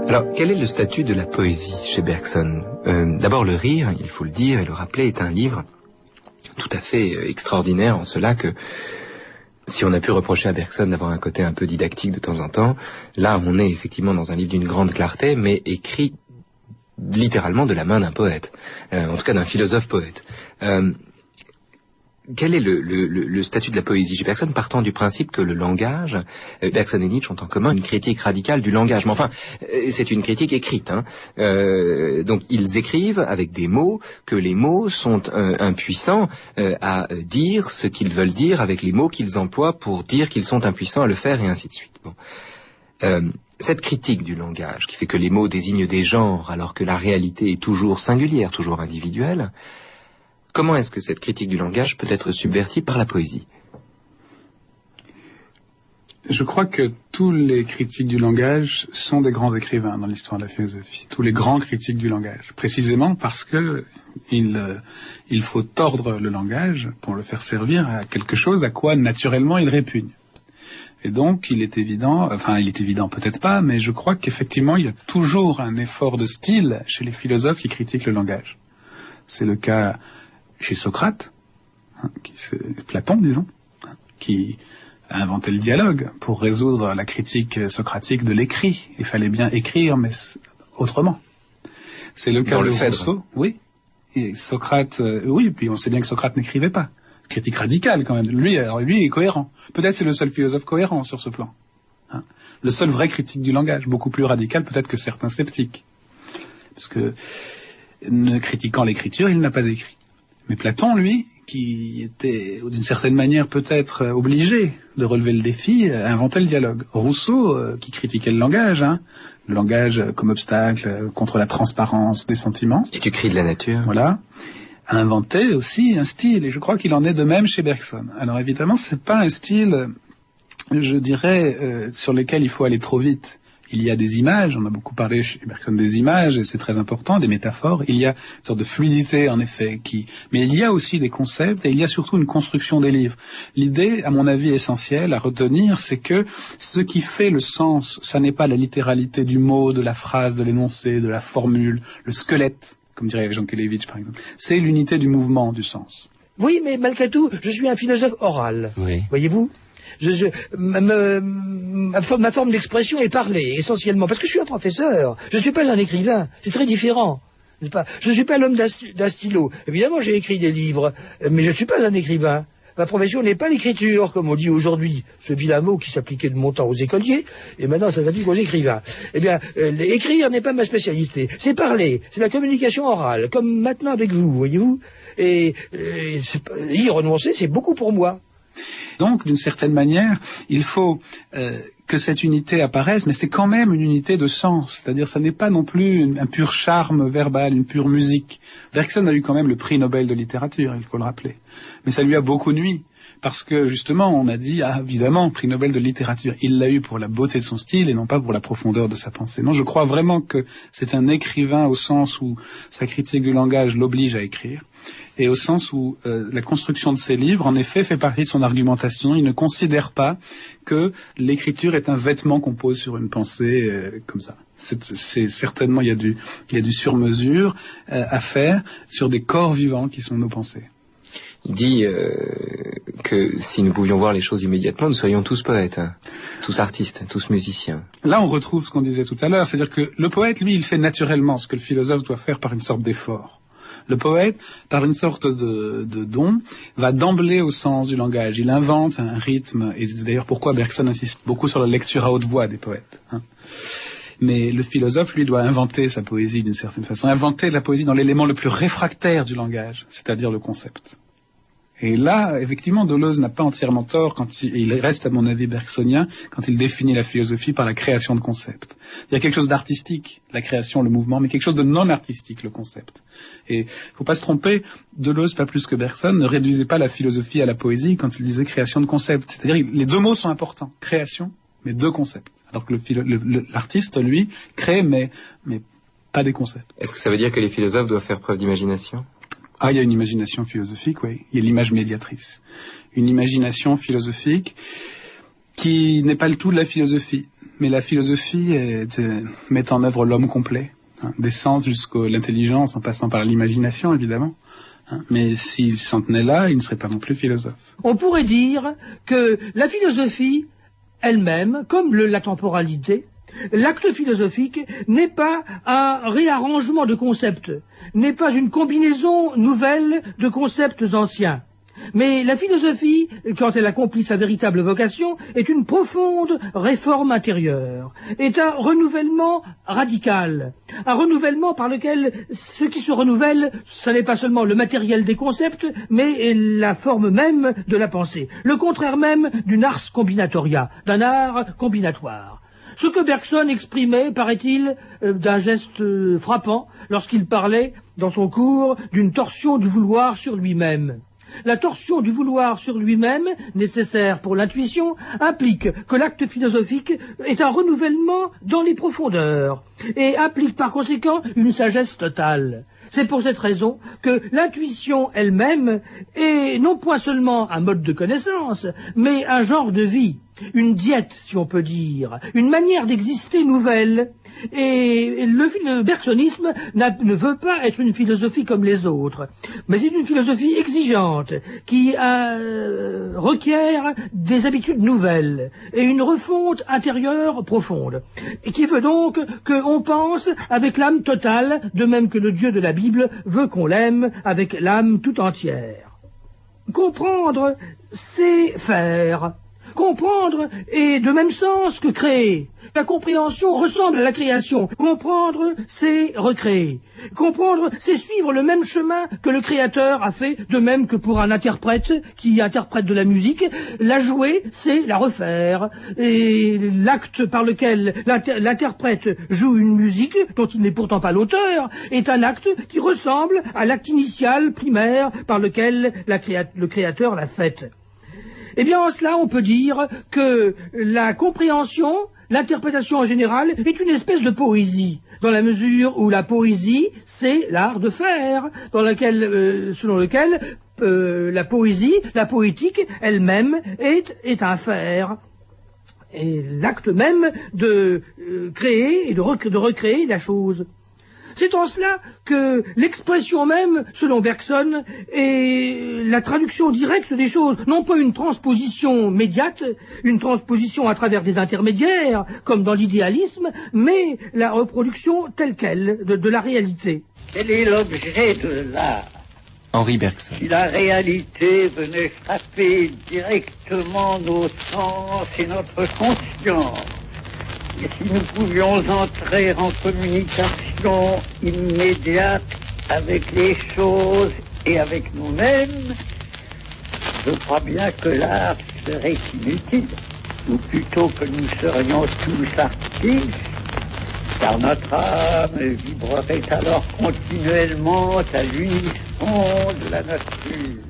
Alors, quel est le statut de la poésie chez Bergson? D'abord, Le Rire, il faut le dire et le rappeler, est un livre tout à fait extraordinaire en cela que, si on a pu reprocher à Bergson d'avoir un côté un peu didactique de temps en temps, là on est effectivement dans un livre d'une grande clarté, mais écrit littéralement de la main d'un poète, en tout cas d'un philosophe poète. Quel est le statut de la poésie chez Bergson, partant du principe que le langage, Bergson et Nietzsche ont en commun une critique radicale du langage, mais enfin, c'est une critique écrite, hein. Donc ils écrivent avec des mots, que les mots sont impuissants à dire ce qu'ils veulent dire avec les mots qu'ils emploient pour dire qu'ils sont impuissants à le faire, et ainsi de suite. Bon. Cette critique du langage, qui fait que les mots désignent des genres alors que la réalité est toujours singulière, toujours individuelle, comment est-ce que cette critique du langage peut être subvertie par la poésie? Je crois que tous les critiques du langage sont des grands écrivains dans l'histoire de la philosophie. Tous les grands critiques du langage. Précisément parce que il faut tordre le langage pour le faire servir à quelque chose à quoi naturellement il répugne. Et donc il est évident peut-être pas, mais je crois qu'effectivement il y a toujours un effort de style chez les philosophes qui critiquent le langage. C'est le cas chez Socrate, Platon, disons, qui a inventé le dialogue pour résoudre la critique socratique de l'écrit. Il fallait bien écrire, mais autrement. C'est le cas de Rousseau, oui. Et Socrate, oui, puis on sait bien que Socrate n'écrivait pas. Critique radicale quand même. Lui est cohérent. Peut-être c'est le seul philosophe cohérent sur ce plan. Hein. Le seul vrai critique du langage, beaucoup plus radical peut-être que certains sceptiques. Parce que, ne critiquant l'écriture, il n'a pas écrit. Mais Platon, lui, qui était d'une certaine manière peut-être obligé de relever le défi, a inventé le dialogue. Rousseau, qui critiquait le langage comme obstacle contre la transparence des sentiments. Et du cri de la nature. Voilà. A inventé aussi un style, et je crois qu'il en est de même chez Bergson. Alors évidemment, c'est pas un style, je dirais, sur lequel il faut aller trop vite. Il y a des images, on a beaucoup parlé chez Bergson des images, et c'est très important, des métaphores. Il y a une sorte de fluidité, en effet, mais il y a aussi des concepts, et il y a surtout une construction des livres. L'idée, à mon avis, essentielle à retenir, c'est que ce qui fait le sens, ça n'est pas la littéralité du mot, de la phrase, de l'énoncé, de la formule, le squelette, comme dirait Jankélévitch, par exemple. C'est l'unité du mouvement, du sens. Oui, mais malgré tout, je suis un philosophe oral. Oui. Voyez-vous ? Ma forme d'expression est parler, essentiellement, parce que je suis un professeur, je ne suis pas un écrivain, c'est très différent. Je ne suis pas l'homme d'un stylo. Évidemment, j'ai écrit des livres, mais je ne suis pas un écrivain. Ma profession n'est pas l'écriture, comme on dit aujourd'hui, ce vilain mot qui s'appliquait de mon temps aux écoliers, et maintenant ça s'applique aux écrivains. Eh bien, écrire n'est pas ma spécialité, c'est parler, c'est la communication orale, comme maintenant avec vous, voyez-vous. Et y renoncer, c'est beaucoup pour moi. Donc, d'une certaine manière, il faut que cette unité apparaisse, mais c'est quand même une unité de sens. C'est-à-dire, ça n'est pas non plus un pur charme verbal, une pure musique. Bergson a eu quand même le prix Nobel de littérature, il faut le rappeler. Mais ça lui a beaucoup nui, Parce que justement, on a dit, évidemment, prix Nobel de littérature, il l'a eu pour la beauté de son style et non pas pour la profondeur de sa pensée. Non, je crois vraiment que c'est un écrivain au sens où sa critique du langage l'oblige à écrire, et au sens où la construction de ses livres, en effet, fait partie de son argumentation. Il ne considère pas que l'écriture est un vêtement qu'on pose sur une pensée comme ça. C'est certainement, il y a du sur-mesure à faire sur des corps vivants qui sont nos pensées. Il dit que si nous pouvions voir les choses immédiatement, nous serions tous poètes, hein, tous artistes, tous musiciens. Là, on retrouve ce qu'on disait tout à l'heure, c'est-à-dire que le poète, lui, il fait naturellement ce que le philosophe doit faire par une sorte d'effort. Le poète, par une sorte de don, va d'emblée au sens du langage. Il invente un rythme, et c'est d'ailleurs pourquoi Bergson insiste beaucoup sur la lecture à haute voix des poètes, hein. Mais le philosophe, lui, doit inventer sa poésie d'une certaine façon, inventer la poésie dans l'élément le plus réfractaire du langage, c'est-à-dire le concept. Et là, effectivement, Deleuze n'a pas entièrement tort et il reste, à mon avis, bergsonien quand il définit la philosophie par la création de concepts. Il y a quelque chose d'artistique, la création, le mouvement, mais quelque chose de non artistique, le concept. Et faut pas se tromper, Deleuze, pas plus que Bergson, ne réduisait pas la philosophie à la poésie quand il disait création de concepts. C'est-à-dire, les deux mots sont importants. Création, mais deux concepts. Alors que l'artiste, lui, crée, mais pas des concepts. Est-ce que ça veut dire que les philosophes doivent faire preuve d'imagination ? Il y a une imagination philosophique, oui. Il y a l'image médiatrice. Une imagination philosophique qui n'est pas le tout de la philosophie. Mais la philosophie met en œuvre l'homme complet, hein, des sens jusqu'à l'intelligence, en passant par l'imagination, évidemment. Hein. Mais s'il s'en tenait là, il ne serait pas non plus philosophe. On pourrait dire que la philosophie elle-même, comme la temporalité, l'acte philosophique n'est pas un réarrangement de concepts, n'est pas une combinaison nouvelle de concepts anciens. Mais la philosophie, quand elle accomplit sa véritable vocation, est une profonde réforme intérieure, est un renouvellement radical, un renouvellement par lequel ce qui se renouvelle, ce n'est pas seulement le matériel des concepts, mais la forme même de la pensée, le contraire même d'une ars combinatoria, d'un art combinatoire. Ce que Bergson exprimait, paraît-il, d'un geste frappant, lorsqu'il parlait, dans son cours, d'une torsion du vouloir sur lui-même. La torsion du vouloir sur lui-même, nécessaire pour l'intuition, implique que l'acte philosophique est un renouvellement dans les profondeurs, et implique par conséquent une sagesse totale. C'est pour cette raison que l'intuition elle-même est non point seulement un mode de connaissance, mais un genre de vie, une diète, si on peut dire, une manière d'exister nouvelle. Et le bergsonisme ne veut pas être une philosophie comme les autres, mais c'est une philosophie exigeante qui requiert des habitudes nouvelles et une refonte intérieure profonde, et qui veut donc qu'on pense avec l'âme totale, de même que le Dieu de la Bible veut qu'on l'aime avec l'âme tout entière. Comprendre, c'est faire. Comprendre est de même sens que créer. La compréhension ressemble à la création. Comprendre, c'est recréer. Comprendre, c'est suivre le même chemin que le créateur a fait, de même que pour un interprète qui interprète de la musique. La jouer, c'est la refaire. Et l'acte par lequel l'interprète joue une musique, dont il n'est pourtant pas l'auteur, est un acte qui ressemble à l'acte initial, primaire, par lequel le créateur l'a faite. Eh bien, en cela, on peut dire que la compréhension, l'interprétation en général, est une espèce de poésie, dans la mesure où la poésie, c'est l'art de faire, selon lequel la poésie, la poétique, elle-même, est un faire. Et l'acte même de créer et de recréer la chose. C'est en cela que l'expression même, selon Bergson, est la traduction directe des choses, non pas une transposition médiate, une transposition à travers des intermédiaires, comme dans l'idéalisme, mais la reproduction telle qu'elle de la réalité. Quel est l'objet de l'art ? Henri Bergson. Si la réalité venait frapper directement nos sens et notre conscience, et si nous pouvions entrer en communication immédiate avec les choses et avec nous-mêmes, je crois bien que l'art serait inutile, ou plutôt que nous serions tous artistes, car notre âme vibrerait alors continuellement à l'unisson de la nature.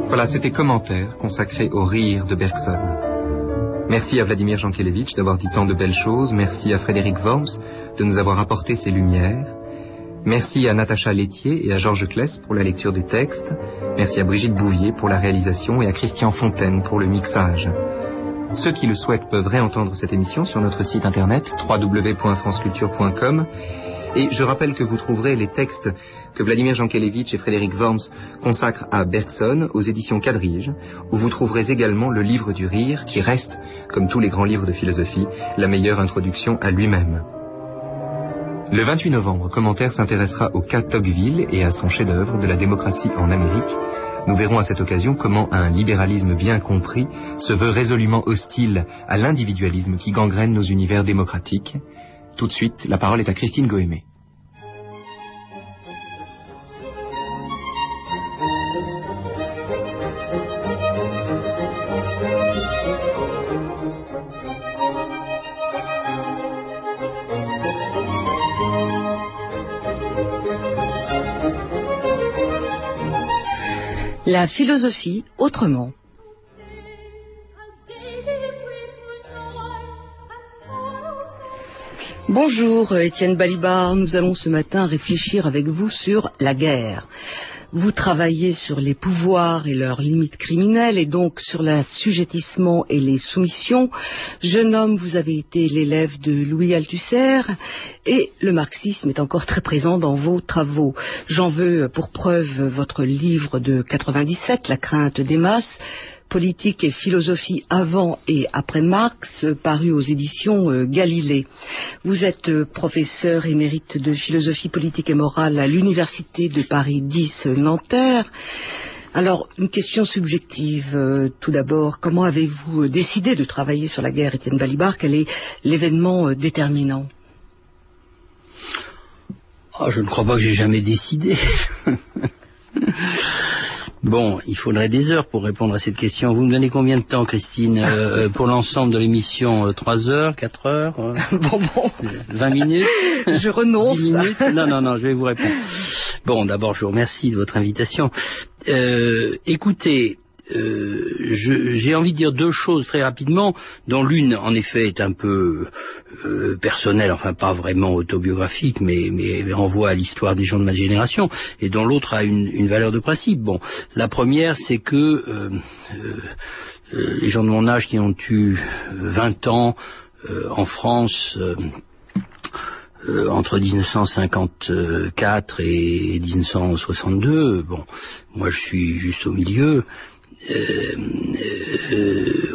Voilà, c'était Commentaire consacré au rire de Bergson. Merci à Vladimir Jankélévitch d'avoir dit tant de belles choses. Merci à Frédéric Worms de nous avoir apporté ses lumières. Merci à Natacha Laitier et à Georges Kless pour la lecture des textes. Merci à Brigitte Bouvier pour la réalisation et à Christian Fontaine pour le mixage. Ceux qui le souhaitent peuvent réentendre cette émission sur notre site internet www.franceculture.com. Et je rappelle que vous trouverez les textes que Vladimir Jankélévitch et Frédéric Worms consacrent à Bergson aux éditions Quadrige, où vous trouverez également le livre du rire, qui reste, comme tous les grands livres de philosophie, la meilleure introduction à lui-même. Le 28 novembre, Commentaire s'intéressera au cas Tocqueville et à son chef-d'œuvre de la démocratie en Amérique. Nous verrons à cette occasion comment un libéralisme bien compris se veut résolument hostile à l'individualisme qui gangrène nos univers démocratiques. Tout de suite, la parole est à Christine Goémé. La philosophie autrement. Bonjour Étienne Balibar, nous allons ce matin réfléchir avec vous sur la guerre. Vous travaillez sur les pouvoirs et leurs limites criminelles et donc sur l'assujettissement et les soumissions. Jeune homme, vous avez été l'élève de Louis Althusser et le marxisme est encore très présent dans vos travaux. J'en veux pour preuve votre livre de 97, La crainte des masses, politique et philosophie avant et après Marx, paru aux éditions Galilée. Vous êtes professeur émérite de philosophie politique et morale à l'université de Paris 10 Nanterre. Alors, une question subjective, tout d'abord. Comment avez-vous décidé de travailler sur la guerre, Étienne Balibar? Quel est l'événement déterminant? Je ne crois pas que j'ai jamais décidé. Bon, il faudrait des heures pour répondre à cette question. Vous me donnez combien de temps, Christine, pour l'ensemble de l'émission? 3 heures, 4 heures Bon. 20 minutes Je renonce. 10 minutes Non, je vais vous répondre. Bon, d'abord, je vous remercie de votre invitation. Écoutez, j'ai envie de dire 2 choses très rapidement, dont l'une en effet est un peu personnelle, enfin pas vraiment autobiographique, mais renvoie à l'histoire des gens de ma génération, et dont l'autre a une valeur de principe. Bon, la première, c'est que les gens de mon âge qui ont eu 20 ans en France entre 1954 et 1962, bon, moi je suis juste au milieu,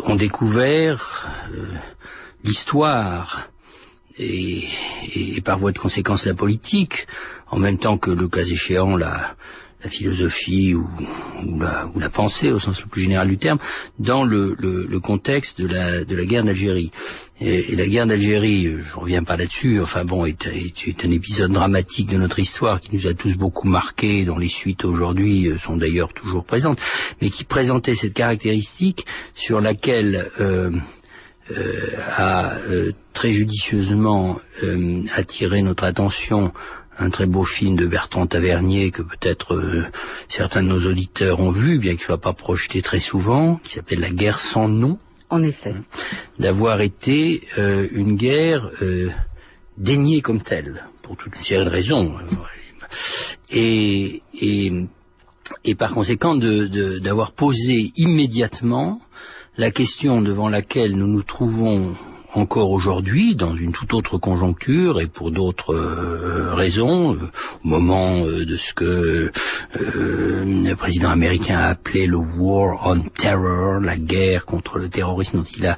ont découvert l'histoire et par voie de conséquence la politique, en même temps que le cas échéant la philosophie ou la pensée au sens le plus général du terme, dans le contexte de la guerre d'Algérie. Et la guerre d'Algérie, je reviens pas là-dessus, enfin bon, est un épisode dramatique de notre histoire qui nous a tous beaucoup marqués, dont les suites aujourd'hui sont d'ailleurs toujours présentes, mais qui présentait cette caractéristique sur laquelle a très judicieusement attiré notre attention un très beau film de Bertrand Tavernier que peut-être certains de nos auditeurs ont vu, bien qu'il ne soit pas projeté très souvent, qui s'appelle La guerre sans nom. En effet. D'avoir été une guerre déniée comme telle, pour toute une série de raisons. Et par conséquent d'avoir posé immédiatement la question devant laquelle nous nous trouvons encore aujourd'hui, dans une toute autre conjoncture et pour d'autres raisons, au moment de ce que le président américain a appelé le War on Terror, la guerre contre le terrorisme, dont il a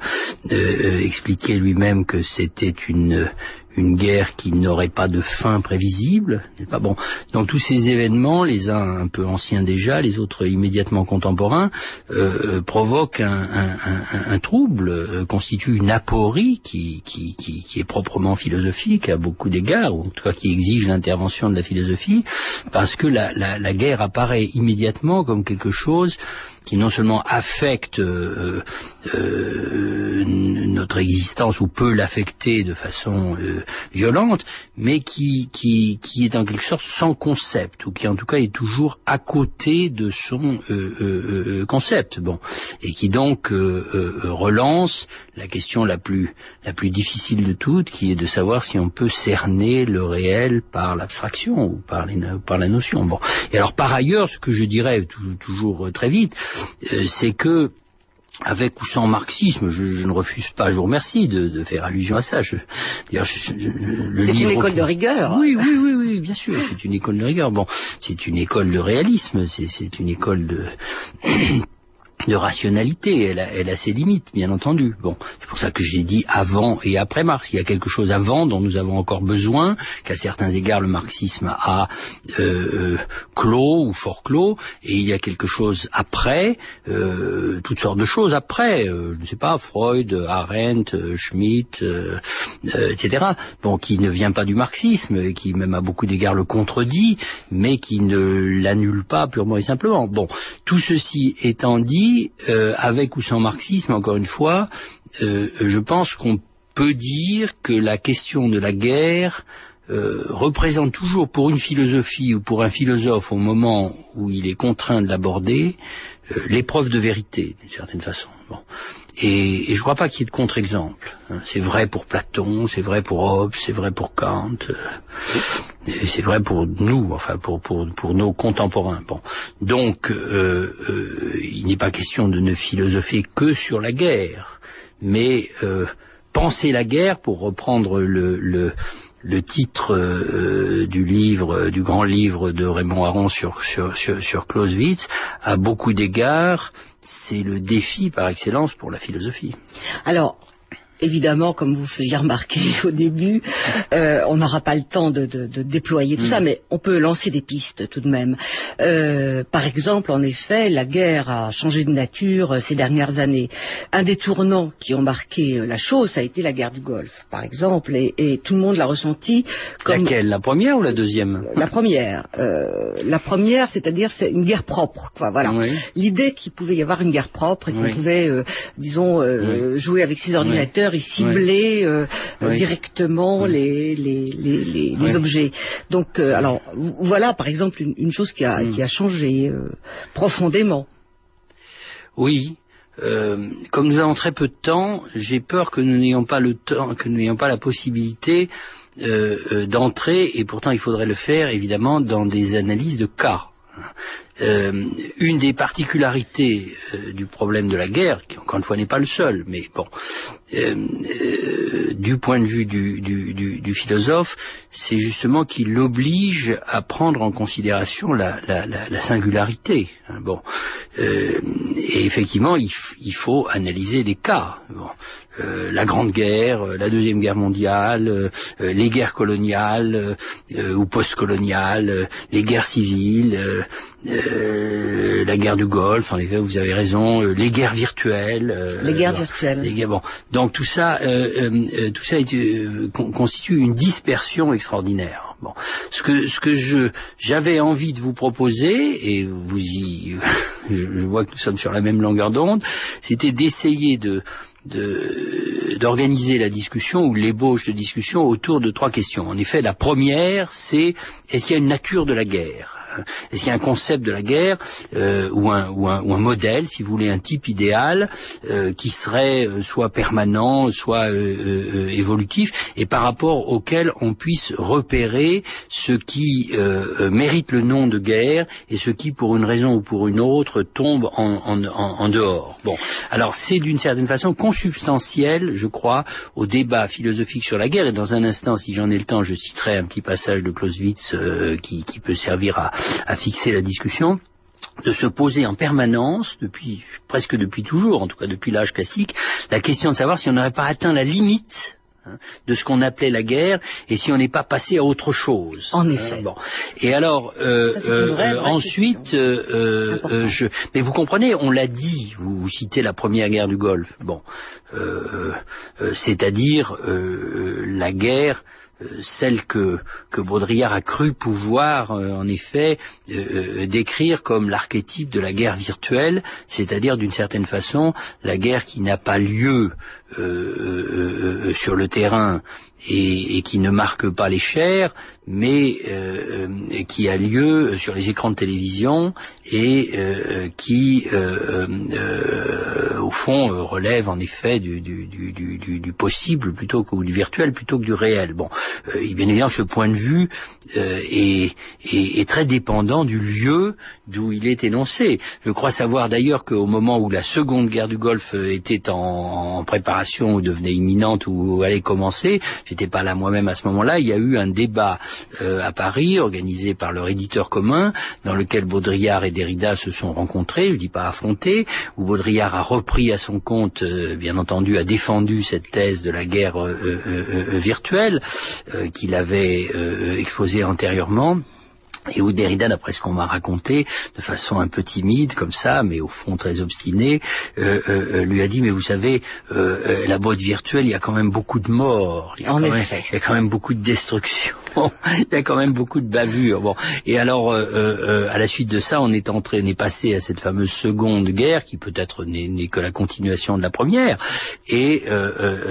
expliqué lui-même que c'était une guerre qui n'aurait pas de fin prévisible, n'est-ce pas? Bon, dans tous ces événements, les uns un peu anciens déjà, les autres immédiatement contemporains, provoquent un trouble, constituent une aporie qui est proprement philosophique à beaucoup d'égards, ou en tout cas qui exige l'intervention de la philosophie, parce que la guerre apparaît immédiatement comme quelque chose non seulement affecte notre existence ou peut l'affecter de façon violente, mais qui est en quelque sorte sans concept, ou qui en tout cas est toujours à côté de son concept, bon, et qui donc relance la question la plus difficile de toutes, qui est de savoir si on peut cerner le réel par l'abstraction ou par la notion. Bon. Et alors par ailleurs, ce que je dirais toujours très vite, c'est que avec ou sans marxisme, je ne refuse pas, je vous remercie de faire allusion à ça. C'est une école de rigueur. Oui, bien sûr, c'est une école de rigueur. Bon, c'est une école de réalisme, c'est une école de rationalité, elle a ses limites, bien entendu. Bon, c'est pour ça que j'ai dit avant et après Marx. Il y a quelque chose avant dont nous avons encore besoin, qu'à certains égards le marxisme a clos ou fort clos, et il y a quelque chose après, toutes sortes de choses après, je ne sais pas, Freud, Arendt, Schmitt, etc. Bon, qui ne vient pas du marxisme, qui même à beaucoup d'égards le contredit, mais qui ne l'annule pas purement et simplement. Bon, tout ceci étant dit, avec ou sans marxisme, encore une fois, je pense qu'on peut dire que la question de la guerre représente toujours pour une philosophie ou pour un philosophe au moment où il est contraint de l'aborder l'épreuve de vérité, d'une certaine façon. Bon. Et je ne crois pas qu'il y ait de contre-exemple. C'est vrai pour Platon, c'est vrai pour Hobbes, c'est vrai pour Kant, c'est vrai pour nous, enfin pour nos contemporains. Bon. Donc, il n'est pas question de ne philosopher que sur la guerre, mais penser la guerre, pour reprendre le titre du grand livre de Raymond Aron sur Clausewitz, à beaucoup d'égards, c'est le défi par excellence pour la philosophie. Alors, évidemment, comme vous faisiez remarquer au début, on n'aura pas le temps de déployer tout ça, mais on peut lancer des pistes tout de même. Par exemple, en effet, la guerre a changé de nature ces dernières années. Un des tournants qui ont marqué la chose, ça a été la guerre du Golfe, par exemple, et tout le monde l'a ressenti comme... Laquelle, la première ou la deuxième? La première. La première, c'est-à-dire c'est une guerre propre, quoi, voilà. Oui. L'idée qu'il pouvait y avoir une guerre propre et qu'on pouvait, disons, jouer avec ses ordinateurs et cibler directement les objets. Donc, alors, voilà par exemple une chose qui a changé profondément. Oui. Comme nous avons très peu de temps, j'ai peur que nous n'ayons pas le temps, que nous n'ayons pas la possibilité d'entrer, et pourtant il faudrait le faire évidemment dans des analyses de cas. Une des particularités du problème de la guerre, qui encore une fois n'est pas le seul, mais bon, du point de vue du philosophe, c'est justement qu'il l'oblige à prendre en considération la singularité. Bon, et effectivement, il faut analyser des cas. Bon. La Grande Guerre, la Deuxième Guerre mondiale, les guerres coloniales ou postcoloniales, les guerres civiles, la guerre du Golfe, en effet, vous avez raison, les guerres virtuelles. Les guerres virtuelles. Bon. Donc tout ça constitue une dispersion extraordinaire. Bon. Ce que j'avais envie de vous proposer, et je vois que nous sommes sur la même longueur d'onde, c'était d'essayer d'organiser la discussion ou l'ébauche de discussion autour de trois questions. En effet, la première, c'est est-ce qu'il y a une nature de la guerre ? Est-ce qu'il y a un concept de la guerre ou un modèle, si vous voulez, un type idéal qui serait soit permanent, soit évolutif, et par rapport auquel on puisse repérer ce qui mérite le nom de guerre et ce qui, pour une raison ou pour une autre, tombe en dehors. Bon, alors c'est d'une certaine façon consubstantiel, je crois, au débat philosophique sur la guerre, et dans un instant, si j'en ai le temps, je citerai un petit passage de Clausewitz qui peut servir à fixer la discussion, de se poser en permanence, presque depuis toujours, en tout cas depuis l'âge classique, la question de savoir si on n'aurait pas atteint la limite de ce qu'on appelait la guerre, et si on n'est pas passé à autre chose. En effet. Bon. Et alors, ensuite, mais vous comprenez, on l'a dit, vous citez la première guerre du Golfe, bon, c'est-à-dire la guerre celle que Baudrillard a cru pouvoir, en effet, décrire comme l'archétype de la guerre virtuelle, c'est-à-dire d'une certaine façon la guerre qui n'a pas lieu sur le terrain et qui ne marque pas les chairs, mais qui a lieu sur les écrans de télévision et qui, au fond, relève en effet du possible plutôt que du virtuel plutôt que du réel. Bon, bien évidemment, ce point de vue est très dépendant du lieu d'où il est énoncé. Je crois savoir d'ailleurs qu'au moment où la seconde guerre du Golfe était en préparation ou devenait imminente ou allait commencer, j'étais pas là moi-même à ce moment-là, il y a eu un débat à Paris organisé par leur éditeur commun dans lequel Baudrillard et Derrida se sont rencontrés, je dis pas affrontés, où Baudrillard a repris à son compte, bien entendu, a défendu cette thèse de la guerre virtuelle qu'il avait exposée antérieurement. Et où Derrida, d'après ce qu'on m'a raconté, de façon un peu timide, comme ça, mais au fond très obstinée, lui a dit, mais vous savez, la boîte virtuelle, il y a quand même beaucoup de morts, il y a quand même beaucoup de destruction, il y a quand même beaucoup de bavures. Bon, et alors, à la suite de ça, on est passé à cette fameuse seconde guerre, qui peut-être n'est que la continuation de la première, et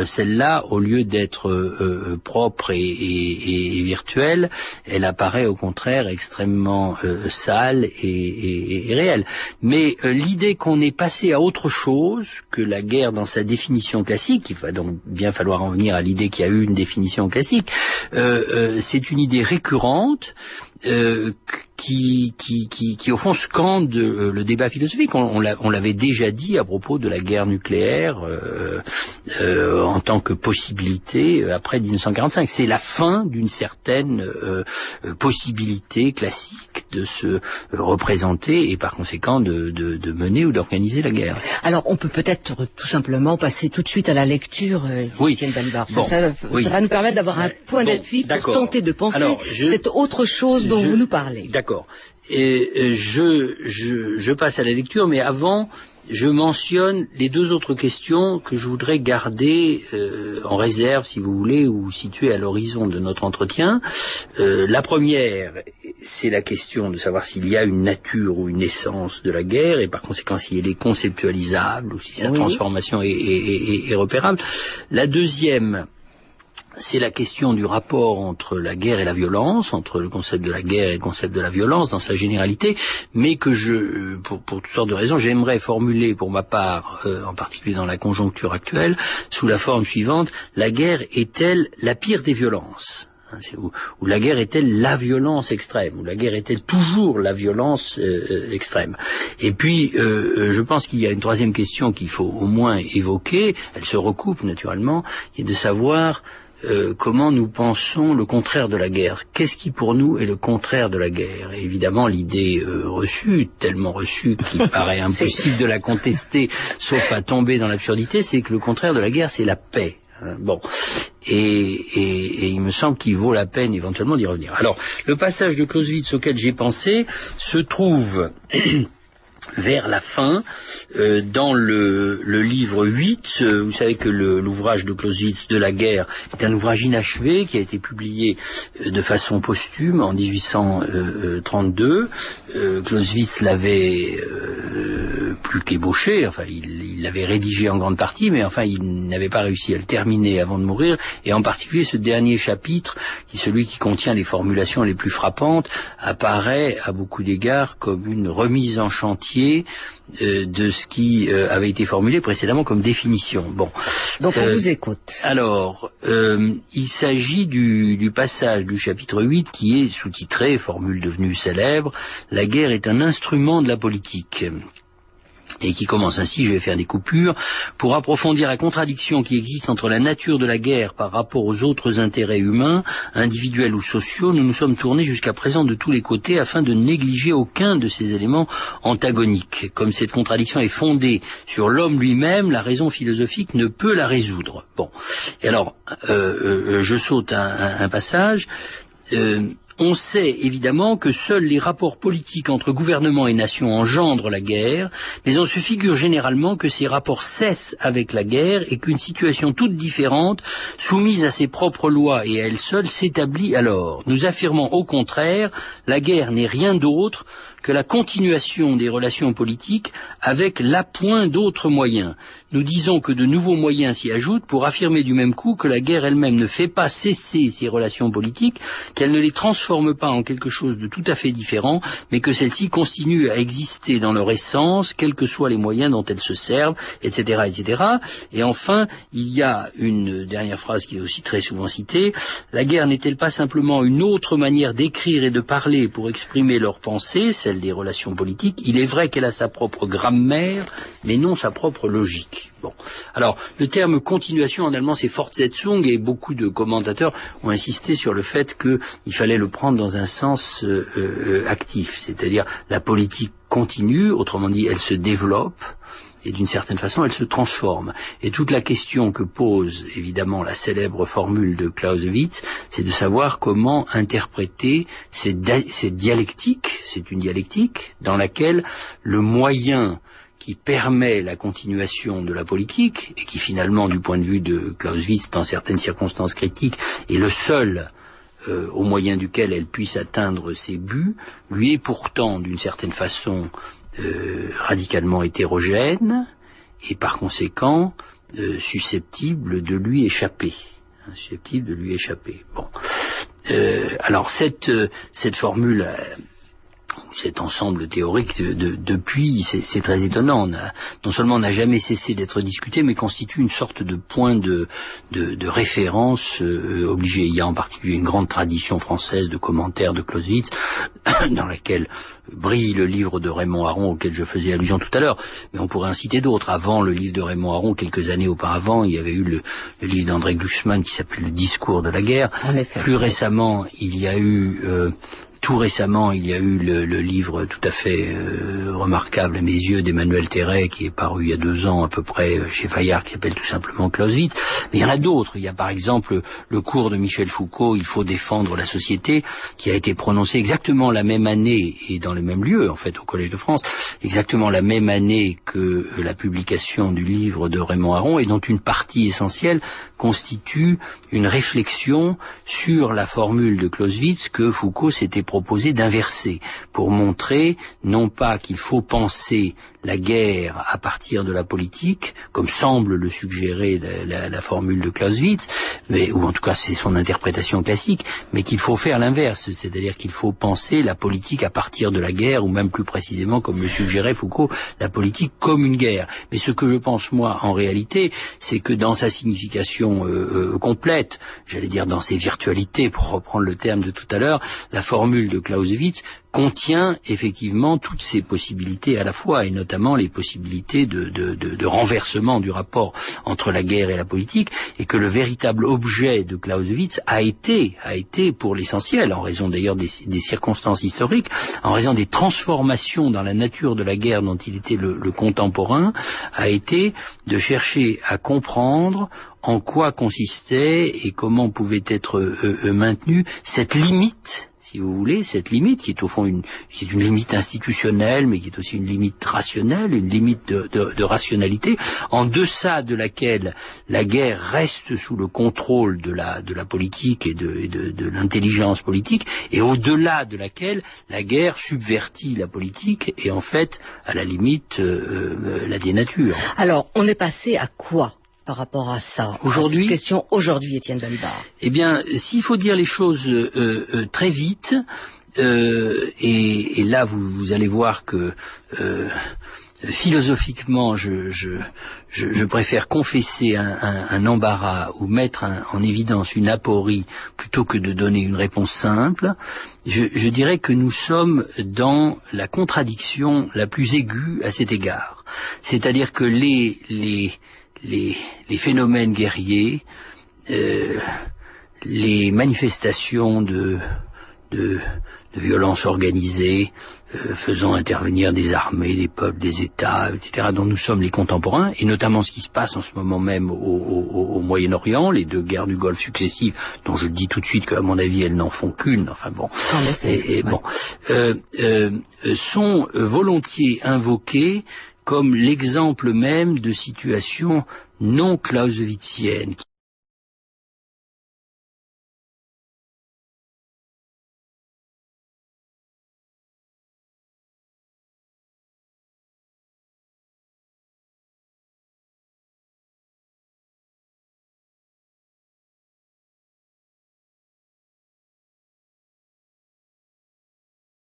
celle-là, au lieu d'être propre et virtuelle, elle apparaît au contraire extrêmement sale et réelle. Mais l'idée qu'on est passé à autre chose que la guerre dans sa définition classique, il va donc bien falloir en venir à l'idée qu'il y a eu une définition classique, c'est une idée récurrente qui au fond scande le débat philosophique. On l'avait déjà dit à propos de la guerre nucléaire en tant que possibilité après 1945. C'est la fin d'une certaine possibilité classique de se représenter et par conséquent de mener ou d'organiser la guerre. Alors on peut peut-être tout simplement passer tout de suite à la lecture, Étienne Balibar. Ça va nous permettre d'avoir un point d'appui pour tenter de penser cette autre chose dont vous nous parlez. D'accord. Et je passe à la lecture, mais avant, je mentionne les deux autres questions que je voudrais garder en réserve, si vous voulez, ou situer à l'horizon de notre entretien. La première, c'est la question de savoir s'il y a une nature ou une essence de la guerre, et par conséquent si elle est conceptualisable, ou si sa transformation est repérable. La deuxième, c'est la question du rapport entre la guerre et la violence, entre le concept de la guerre et le concept de la violence dans sa généralité, mais que pour toutes sortes de raisons, j'aimerais formuler pour ma part, en particulier dans la conjoncture actuelle, sous la forme suivante: la guerre est-elle la pire des violences ? Ou la guerre est-elle la violence extrême, ou la guerre est-elle toujours la violence extrême. Et puis, je pense qu'il y a une troisième question qu'il faut au moins évoquer, elle se recoupe naturellement, qui est de savoir comment nous pensons le contraire de la guerre. Qu'est-ce qui pour nous est le contraire de la guerre? Et évidemment, l'idée reçue, tellement reçue qu'il paraît impossible de la contester, sauf à tomber dans l'absurdité, c'est que le contraire de la guerre, c'est la paix. Bon, et il me semble qu'il vaut la peine éventuellement d'y revenir. Alors, le passage de Clausewitz auquel j'ai pensé se trouve vers la fin, dans le livre 8, vous savez que l'ouvrage de Clausewitz de la guerre est un ouvrage inachevé qui a été publié de façon posthume en 1832. Clausewitz l'avait plus qu'ébauché, enfin il l'avait rédigé en grande partie, mais enfin il n'avait pas réussi à le terminer avant de mourir, et en particulier ce dernier chapitre, qui est celui qui contient les formulations les plus frappantes, apparaît à beaucoup d'égards comme une remise en chantier de ce qui avait été formulé précédemment comme définition. Bon. Donc on vous écoute. Alors, il s'agit du passage du chapitre 8 qui est sous-titré, formule devenue célèbre, « La guerre est un instrument de la politique ». Et qui commence ainsi, je vais faire des coupures, pour approfondir la contradiction qui existe entre la nature de la guerre par rapport aux autres intérêts humains, individuels ou sociaux. Nous nous sommes tournés jusqu'à présent de tous les côtés afin de négliger aucun de ces éléments antagoniques. Comme cette contradiction est fondée sur l'homme lui-même, la raison philosophique ne peut la résoudre. Bon, et alors, je saute un passage. On sait évidemment que seuls les rapports politiques entre gouvernement et nation engendrent la guerre, mais on se figure généralement que ces rapports cessent avec la guerre et qu'une situation toute différente, soumise à ses propres lois et à elle seule, s'établit alors. Nous affirmons au contraire, la guerre n'est rien d'autre que la continuation des relations politiques avec l'appoint d'autres moyens. Nous disons que de nouveaux moyens s'y ajoutent pour affirmer du même coup que la guerre elle-même ne fait pas cesser ces relations politiques, qu'elle ne les transforme pas en quelque chose de tout à fait différent, mais que celles-ci continuent à exister dans leur essence, quels que soient les moyens dont elles se servent, etc., etc. Et enfin, il y a une dernière phrase qui est aussi très souvent citée. La guerre n'est-elle pas simplement une autre manière d'écrire et de parler pour exprimer leurs pensées, celle des relations politiques? Il est vrai qu'elle a sa propre grammaire, mais non sa propre logique. Bon. Alors, le terme continuation en allemand c'est Fortsetzung et beaucoup de commentateurs ont insisté sur le fait qu'il fallait le prendre dans un sens actif, c'est-à-dire la politique continue, autrement dit elle se développe et d'une certaine façon elle se transforme. Et toute la question que pose évidemment la célèbre formule de Clausewitz, c'est de savoir comment interpréter cette dialectique, c'est une dialectique dans laquelle le moyen qui permet la continuation de la politique, et qui finalement, du point de vue de Clausewitz, dans certaines circonstances critiques, est le seul au moyen duquel elle puisse atteindre ses buts, lui est pourtant, d'une certaine façon, radicalement hétérogène, et par conséquent, susceptible de lui échapper. Bon. Alors, cette formule... cet ensemble théorique depuis, c'est très étonnant. Non seulement on n'a jamais cessé d'être discuté, mais constitue une sorte de point de référence obligé. Il y a en particulier une grande tradition française de commentaires de Clausewitz, dans laquelle brille le livre de Raymond Aron auquel je faisais allusion tout à l'heure, mais on pourrait en citer d'autres. Avant le livre de Raymond Aron, quelques années auparavant, il y avait eu le livre d'André Glucksmann qui s'appelait Le discours de la guerre. Plus récemment, il y a eu... Tout récemment, il y a eu le livre tout à fait remarquable à mes yeux d'Emmanuel Terret, qui est paru il y a 2 ans à peu près chez Fayard, qui s'appelle tout simplement Clausewitz. Mais il y en a d'autres. Il y a par exemple le cours de Michel Foucault, Il faut défendre la société, qui a été prononcé exactement la même année et dans le même lieu, en fait, au Collège de France, exactement la même année que la publication du livre de Raymond Aron, et dont une partie essentielle constitue une réflexion sur la formule de Clausewitz que Foucault s'était proposé d'inverser, pour montrer non pas qu'il faut penser la guerre à partir de la politique, comme semble le suggérer la formule de Clausewitz, ou en tout cas c'est son interprétation classique, mais qu'il faut faire l'inverse, c'est-à-dire qu'il faut penser la politique à partir de la guerre, ou même plus précisément, comme le suggérait Foucault, la politique comme une guerre. Mais ce que je pense, moi, en réalité, c'est que dans sa signification complète, j'allais dire dans ses virtualités, pour reprendre le terme de tout à l'heure, la formule de Clausewitz contient effectivement toutes ces possibilités à la fois, et notamment les possibilités de renversement du rapport entre la guerre et la politique, et que le véritable objet de Clausewitz a été pour l'essentiel, en raison d'ailleurs des circonstances historiques, en raison des transformations dans la nature de la guerre dont il était le contemporain, a été de chercher à comprendre en quoi consistait et comment pouvait être maintenue cette limite, si vous voulez, cette limite qui est au fond une limite institutionnelle, mais qui est aussi une limite rationnelle, une limite de rationalité, en deçà de laquelle la guerre reste sous le contrôle de la politique et de l'intelligence politique, et au-delà de laquelle la guerre subvertit la politique et en fait, à la limite, la dénature. Alors, on est passé à quoi par rapport à ça, aujourd'hui, à cette question aujourd'hui, Étienne Balibar? Eh bien, s'il faut dire les choses très vite, et là vous allez voir que philosophiquement je préfère confesser un embarras ou mettre en évidence une aporie plutôt que de donner une réponse simple. Je dirais que nous sommes dans la contradiction la plus aiguë à cet égard. C'est-à-dire que les phénomènes guerriers, les manifestations de violences organisées, faisant intervenir des armées, des peuples, des États, etc., dont nous sommes les contemporains, et notamment ce qui se passe en ce moment même au Moyen-Orient, les 2 guerres du Golfe successives, dont je dis tout de suite qu'à mon avis elles n'en font qu'une, enfin bon, sont volontiers invoquées comme l'exemple même de situations non clausewitziennes.